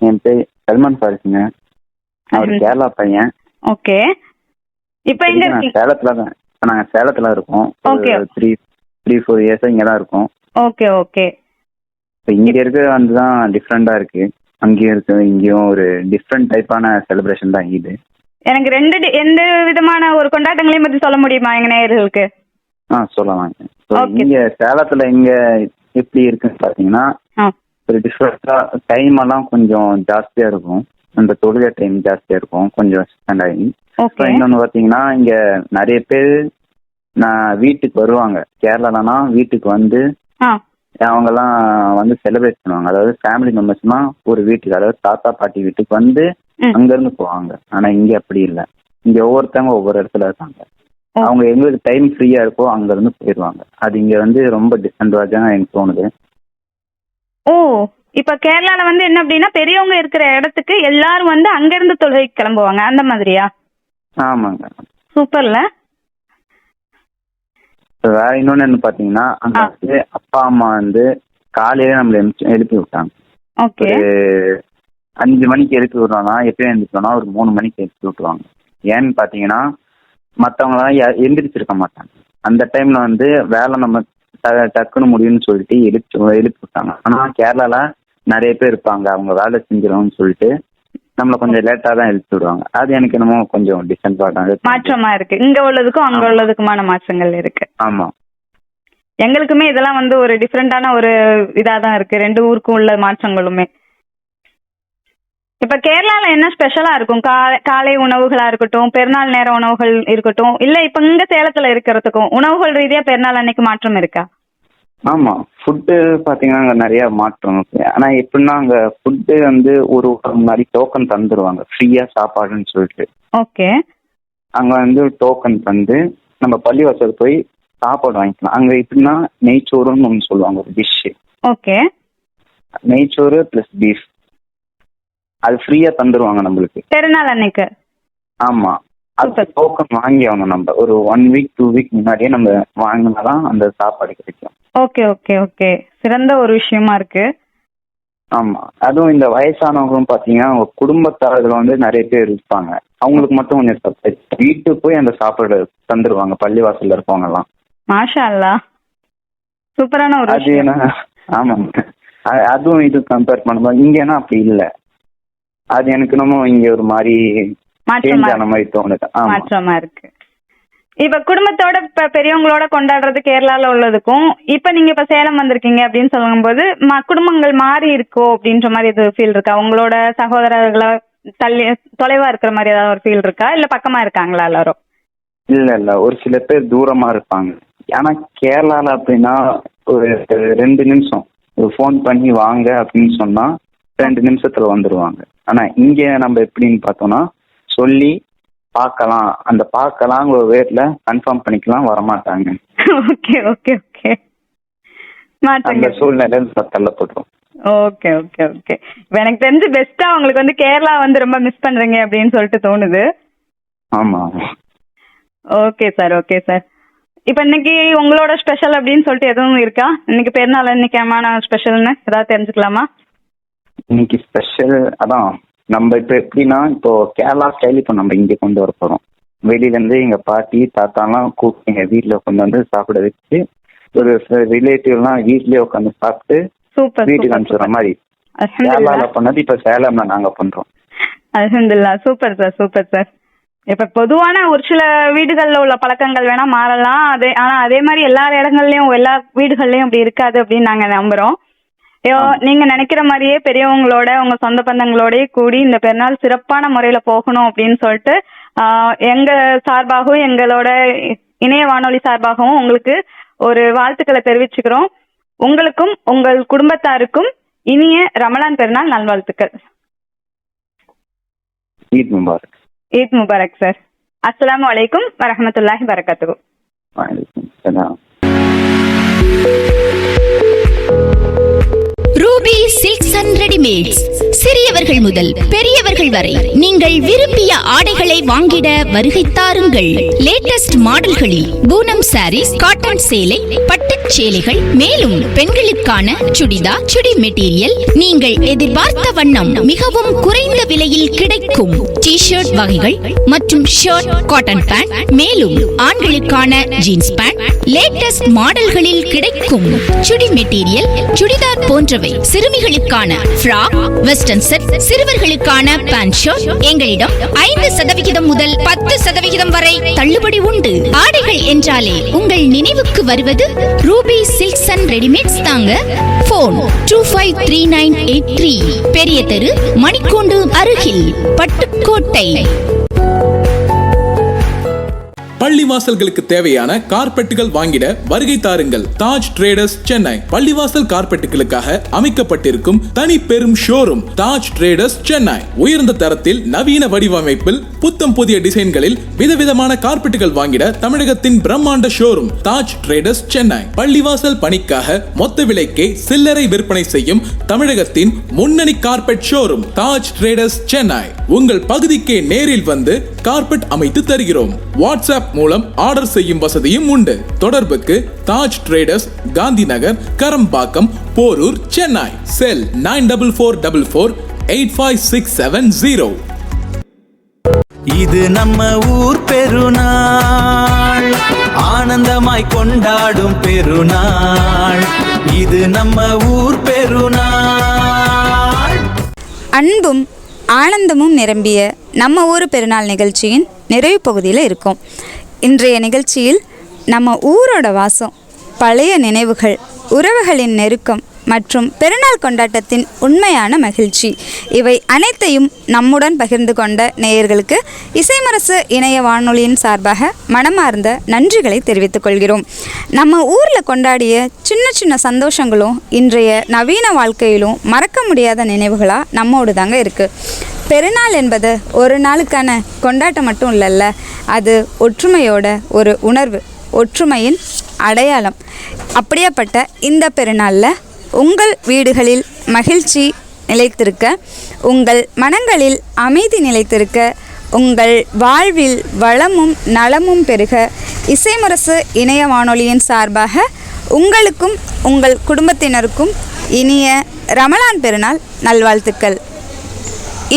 Speaker 7: என் பேர் சல்மான் ஃபாரிஸுங்க. அவர் கேரளா பையன்.
Speaker 4: ஓகே. இப்ப எங்க இருக்கீங்க?
Speaker 7: சேலத்துல தான். நாங்க சேலத்துல இருக்கோம்.
Speaker 4: ஓகே.
Speaker 7: 3-4 இயர்ஸ் இங்க தான் இருக்கோம்.
Speaker 4: Okay okay.
Speaker 7: இங்க இருக்க வந்துதான் டிஃப்ரெண்டா இருக்கு. அங்கேயும் இருக்கு, இங்கேயும் ஒரு டிஃப்ரெண்ட் டைப்பான செலிப்ரேஷன் தான் இது.
Speaker 4: எனக்கு எந்த விதமான ஒரு கொண்டாட்டங்களையும் பத்தி சொல்ல முடியுமா எங்க நேயர்களுக்கு?
Speaker 7: சொல்லலாம். இங்க சேலத்துல இங்க எப்படி இருக்குன்னு பாத்தீங்கன்னா ஒரு டிஃப்ரெண்டா டைம் எல்லாம் கொஞ்சம் ஜாஸ்தியா இருக்கும். அந்த தொழுகை டைம் ஜாஸ்தியா இருக்கும், கொஞ்சம் ஸ்பெண்ட் ஆகி. இன்னொன்னு பாத்தீங்கன்னா இங்க நிறைய பேர் வீட்டுக்கு வருவாங்க. கேரளாலனா வீட்டுக்கு வந்து அவங்க எல்லாம் வந்து செலிப்ரேட் பண்ணுவாங்க. அதாவது ஃபேமிலி மெம்பர்ஸ்னா ஒரு வீட்டுக்கு, அதாவது தாத்தா பாட்டி வீட்டுக்கு வந்து அங்க இருந்து போவாங்க. ஆனா இங்க அப்படி இல்லை. இங்க ஒவ்வொருத்தவங்க ஒவ்வொரு இடத்துல இருக்காங்க. அவங்க எங்களுக்கு டைம் ஃப்ரீயா இருக்கோ அங்க இருந்து போயிடுவாங்க. அது இங்க வந்து ரொம்ப டிஸ்அட்வான்டேஜா எனக்கு தோணுது.
Speaker 4: ஓ, இப்ப கேரளால வந்து என்ன அப்படின்னா பெரியவங்க இருக்கிற இடத்துக்கு எல்லாரும் வந்து அங்க இருந்து தொழுகைக்கு கிளம்புவாங்க, அந்த மாதிரியா?
Speaker 7: ஆமாங்க.
Speaker 4: சூப்பர்ல.
Speaker 7: வேற இன்னொன்னு என்ன பாத்தீங்கன்னா, அங்க வந்து அப்பா அம்மா வந்து காலையில நம்மள எழுப்பி விட்டாங்க. ஒரு 5 மணிக்கு எழுப்பி விடுறாங்கன்னா எப்பயும் எழுந்திரிச்சோம்னா ஒரு 3 மணிக்கு எழுப்பி விட்டுருவாங்க. ஏன்னு பாத்தீங்கன்னா மற்றவங்களாம் எந்திரிச்சிருக்க மாட்டாங்க. அந்த டைம்ல வந்து வேலை நம்ம டக்குன்னு முடியும்னு சொல்லிட்டு எழுப்பி விட்டாங்க. ஆனா கேரளால நிறைய பேர் இருப்பாங்க, அவங்க வேலை செஞ்சிருவோம்னு சொல்லிட்டு நம்மள கொஞ்சம் லேட்டா தான் எழுப்பி விடுவாங்க. அது எனக்கு என்னமோ கொஞ்சம் டிஸ்அட்வான்டேஜ்
Speaker 4: மாற்றமா இருக்கு. இங்க உள்ளதுக்கும் அங்க உள்ளதுக்குமான மாற்றங்கள் இருக்கு.
Speaker 7: ஆமா,
Speaker 4: எங்களுக்குமே இதெல்லாம் வந்து ஒரு டிஃப்ரெண்டான ஒரு இதாதான் இருக்கு, ரெண்டு ஊருக்கும் உள்ள மாற்றங்களுமே. இப்ப கேரளால என்ன ஸ்பெஷலா இருக்கும்? காலை உணவுகளா இருக்கட்டும், பெருநாள் நேர உணவுகள் இருக்கட்டும், இல்ல இப்ப இங்க சேலத்துல இருக்கிறதுக்கும் உணவுகள் ரீதியா பெருநாள் அன்னைக்கு மாற்றம் இருக்கா?
Speaker 7: ஆமா, ஃபுட்டு பாத்தீங்கன்னா அங்க நிறைய மாற்றம் இருக்கு. ஆனா எப்படின்னா அங்க ஃபுட்டு வந்து ஒரு முன்னாடி டோக்கன் தந்துருவாங்க, ஃப்ரீயா சாப்பாடுன்னு சொல்லிட்டு.
Speaker 4: ஓகே.
Speaker 7: அங்க வந்து டோக்கன் தந்து நம்ம பள்ளிவாசல் போய் சாப்பாடு வாங்கிக்கலாம். அங்க எப்படின்னா நெய்ச்சோறுன்னு ஒன்று சொல்லுவாங்க, ஒரு டிஷ்.
Speaker 4: ஓகே.
Speaker 7: நெய்ச்சோறு பிளஸ் பீஃப் அது ஃப்ரீயா தந்துருவாங்க நம்மளுக்கு
Speaker 4: பெருநாள் அன்னைக்கு.
Speaker 7: ஆமா, அது டோக்கன் வாங்கி ஆகணும். நம்ம ஒரு 1 வீக் 2 வீக் முன்னாடியே நம்ம வாங்கினாதான் அந்த சாப்பாடு கிடைக்கும்.
Speaker 4: ஓகே ஓகே ஓகே, சிறந்த ஒரு விஷயமா இருக்கு.
Speaker 7: ஆமா, அதுவும் இந்த வயசானவங்களும் பாத்தீங்கன்னா அவங்க குடும்பத்தார்கள் வந்து நிறைய பேர் இருப்பாங்க. அவங்களுக்கு மட்டும் கொஞ்சம் சர்ப்ரைஸ், வீட்டுக்கு போய் அந்த சாப்பாடு தந்துருவாங்க பள்ளிவாசல்ல இருக்கவங்க எல்லாம்.
Speaker 4: மாஷா அல்லாஹ், சூப்பரான ஒரு
Speaker 7: அது என்ன. ஆமாங்க, அதுவும் இது கம்பேர் பண்ணும்போது இங்கன்னா அப்படி இல்லை. அது எனக்கு நம்ம இங்க ஒரு மாதிரி சேஞ்ச் ஆன மாதிரி தோணுது.
Speaker 4: மாற்றமா இருக்கு. இப்ப குடும்பத்தோட இப்ப பெரியவங்களோட கொண்டாடுறது கேரளால உள்ளதுக்கும் இப்ப நீங்க இப்ப சேலம் வந்திருக்கீங்க அப்படின்னு சொல்லும்போது குடும்பங்கள் மாறி இருக்கோ அப்படின்ற மாதிரி எது ஃபீல் இருக்கா? உங்களோட சகோதரர்களை தள்ளி தொலைவா இருக்கிற மாதிரி ஏதாவது ஒரு ஃபீல் இருக்கா, இல்ல பக்கமா இருக்காங்களா எல்லாரும்?
Speaker 7: இல்ல ஒரு சில பேர் தூரமா இருப்பாங்க. ஆனா கேரளால அப்படின்னா ஒரு 2 நிமிஷம் ஒரு ஃபோன் பண்ணி வாங்க அப்படின்னு சொன்னா 2 நிமிஷத்துல வந்துருவாங்க. ஆனா இங்க நம்ம எப்படின்னு பார்த்தோம்னா சொல்லி பார்க்கலாம், அந்த பார்க்கலாம் ஒரு வேர்ட்ல கன்ஃபார்ம் பண்ணிக்கலாம் வரமாட்டாங்க.
Speaker 4: ஓகே ஓகே ஓகே
Speaker 7: அந்த சூழ்நிலையில தள்ளப்படுறோம்.
Speaker 4: Okay okay okay. இப்ப எனக்கு தெரிஞ்சு பெஸ்டா உங்களுக்கு வந்து கேரளா வந்து ரொம்ப மிஸ் பண்றீங்க அப்படின்னு சொல்லிட்டு தோணுது.
Speaker 7: ஆமா.
Speaker 4: Okay sir okay sir. இப்ப இன்னைக்கு உங்களோட ஸ்பெஷல் அப்படின்னு சொல்லிட்டு எதுவும் இருக்கா? இன்னைக்கு பெருநாள் இன்னைக்கான ஸ்பெஷல்னு ஏதாவது தெரிஞ்சுக்கலாமா?
Speaker 7: இன்னைக்கு ஸ்பெஷல் அதான் நம்ம இப்ப எப்படின்னா இப்போ கேரளா ஸ்டைல் இப்போ நம்ம இங்க கொண்டு வர போறோம். வெளியில இருந்து எங்க பாட்டி தாத்தாலாம் கூப்பிட்டு எங்க வீட்டுல கொண்டு வந்து சாப்பிட வச்சு ஒரு ரிலேட்டிவ்லாம் வீட்லயே உட்காந்து சாப்பிட்டு வீட்டுக்கு அனுப்பிச்சுற மாதிரி கேரளால பண்ணது இப்ப சேலம்ல நாங்க பண்றோம்.
Speaker 4: அல்ஹம்துலில்லாஹ். Super sir super sir. இப்ப பொதுவான ஒரு சில வீடுகள்ல உள்ள பழக்கங்கள் வேணா மாறலாம், ஆனா அதே மாதிரி எல்லா இடங்கள்லயும் எல்லா வீடுகள்லயும் அப்படி இருக்காது அப்படின்னு நாங்க நம்புறோம். நீங்க நினைக்கிற மாதிரியே பெரியவங்களோட உங்க சொந்த பந்தங்களோடய கூடி இந்த பெருநாள் சிறப்பான முறையில போகணும் அப்படின்னு சொல்லிட்டு எங்க சார்பாகவும் எங்களோட இணைய வானொலி சார்பாகவும் உங்களுக்கு ஒரு வாழ்த்துக்களை தெரிவிச்சுக்கிறோம். உங்களுக்கும் உங்கள் குடும்பத்தாருக்கும் இனிய ரமலான் பெருநாள் நல்வாழ்த்துக்கள்.
Speaker 7: ஈத் முபாரக்.
Speaker 4: ஈத் முபாரக் சார். அஸ்ஸலாமு அலைக்கும் வரஹ்மத்துல்லாஹி வரகாத்துஹு.
Speaker 7: வலைக்கும் சலாம்.
Speaker 9: Ruby silks and readymades. சிறியவர்கள் முதல் பெரியவர்கள் வரை நீங்கள் விரும்பிய ஆடைகளை வாங்கிட வருகை தாருங்கள். லேட்டஸ்ட் மாடல்களில் பூனம் சாரீஸ், காட்டன் சேலை, பட்டுச் சேலைகள், மேலும் பெண்களுக்கான சுடிதா, சுடி மெட்டீரியல் நீங்கள் எதிர்பார்த்த வண்ணம் மிகவும் குறைந்த விலையில் கிடைக்கும். டி ஷர்ட் வகைகள் மற்றும் ஷர்ட், காட்டன் பேண்ட், மேலும் ஆண்களுக்கான ஜீன்ஸ் பேண்ட் லேட்டஸ்ட் மாடல்களில் கிடைக்கும். சுடி மெட்டீரியல், சுடிதார் போன்றவை, சிறுமிகளுக்கான ஃப்ராக், வெஸ்டர்ன் செட், சிறுவர்களுக்கான பேண்ட் ஷர்ட் எங்களிடம் 5% முதல் 10% வரை தள்ளுபடி உண்டு. ஆடைகள் என்றாலே உங்கள் நினைவுக்கு வருவது ரூபி சில்க்ஸ் அண்ட் ரெடிமேட்ஸ் தாங்க. போன் 253983, பெரிய தெரு, மணிக்கூண்டு அருகில், பட்டுக்கோட்டை.
Speaker 13: பள்ளிவாசல்களுக்கு தேவையான கார்பெட்டுகள் வாங்கிட வருகை தாருங்கள். தாஜ் ட்ரேடர்ஸ் சென்னை. பள்ளிவாசல் கார்பெட்டுகளுக்காக அமைக்கப்பட்டிருக்கும் தனி பெரும் ஷோரூம் தாஜ் ட்ரேடர்ஸ் சென்னை. உயர்ந்த தரத்தில் நவீன வடிவமைப்பில் புத்தம் புதிய டிசைன்களில் விதவிதமான கார்பெட்டுகள் வாங்கிட தமிழகத்தின் பிரம்மாண்ட ஷோரூம் தாஜ் ட்ரேடர்ஸ் சென்னை. பள்ளிவாசல் பணிக்காக மொத்த விலைக்கே சில்லறை விற்பனை செய்யும் தமிழகத்தின் முன்னணி carpet showroom Taj traders Chennai. உங்கள் பகுதிக்கே நேரில் வந்து கார்பெட் அமைத்து தருகிறோம். வாட்ஸ்அப் மூலம் ஆர்டர் செய்யும் வசதியும் உண்டு. தொடர்புக்கு தாஜ் ட்ரேடர்ஸ், காந்தி நகர், கரம்பாக்கம், போரூர், சென்னை. செல் 9444856670.
Speaker 2: இது நம்ம ஊர் பெருநாள், ஆனந்தமாய் கொண்டாடும் பெருநாள். இது நம்ம ஊர் பெருநாள்.
Speaker 4: அன்பும் ஆனந்தமும் நிரம்பிய நம்ம ஊர் பெருநாள் நிகழ்ச்சியின் நிறைவு பகுதியில் இருக்கும். இன்றைய நிகழ்ச்சியில் நம்ம ஊரோட வாசம், பழைய நினைவுகள், உறவுகளின் நெருக்கம் மற்றும் பெருநாள் கொண்டாட்டத்தின் உண்மையான மகிழ்ச்சி, இவை அனைத்தையும் நம்முடன் பகிர்ந்து கொண்ட நேயர்களுக்கு இசைமரசு இணைய வானொலியின் சார்பாக மனமார்ந்த நன்றிகளை தெரிவித்துக் கொள்கிறோம். நம்ம ஊரில் கொண்டாடிய சின்ன சின்ன சந்தோஷங்களும் இன்றைய நவீன வாழ்க்கையிலும் மறக்க முடியாத நினைவுகளாக நம்மோடு தாங்க இருக்குது. பெருநாள் என்பது ஒரு நாளுக்கான கொண்டாட்டம் மட்டும் இல்லைல்ல, அது ஒற்றுமையோட ஒரு உணர்வு, ஒற்றுமையின் அடையாளம். அப்படியேப்பட்ட இந்த பெருநாளில் உங்கள் வீடுகளில் மகிழ்ச்சி நிலைத்திருக்க, உங்கள் மனங்களில் அமைதி நிலைத்திருக்க, உங்கள் வாழ்வில் வளமும் நலமும் பெருக இசைமுரசு இணைய வானொலியின் சார்பாக உங்களுக்கும் உங்கள் குடும்பத்தினருக்கும் இனிய ரமலான் பெருநாள் நல்வாழ்த்துக்கள்.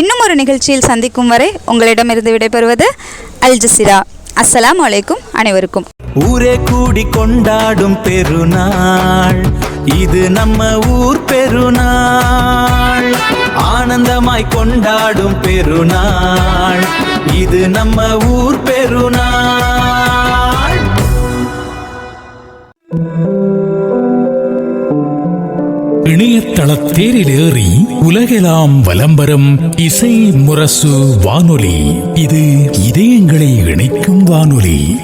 Speaker 4: இன்னும் ஒரு நிகழ்ச்சியில் சந்திக்கும் வரை உங்களிடமிருந்து விடைபெறுவது அல்ஜசிரா. அஸ்ஸலாமு அலைக்கும் அனைவருக்கும்.
Speaker 2: ஊரே கூடி கொண்டாடும் பெருநாள், இது நம்ம ஊர் பெருநாள். ஆனந்தமாய் கொண்டாடும் பெருநாள், இது நம்ம ஊர் பெருநாள்.
Speaker 1: இணையதள தேரிலேறி உலகெல்லாம் வலம் வரும் இசை முரசு வானொலி. இது இதயங்களை இணைக்கும் வானொலி.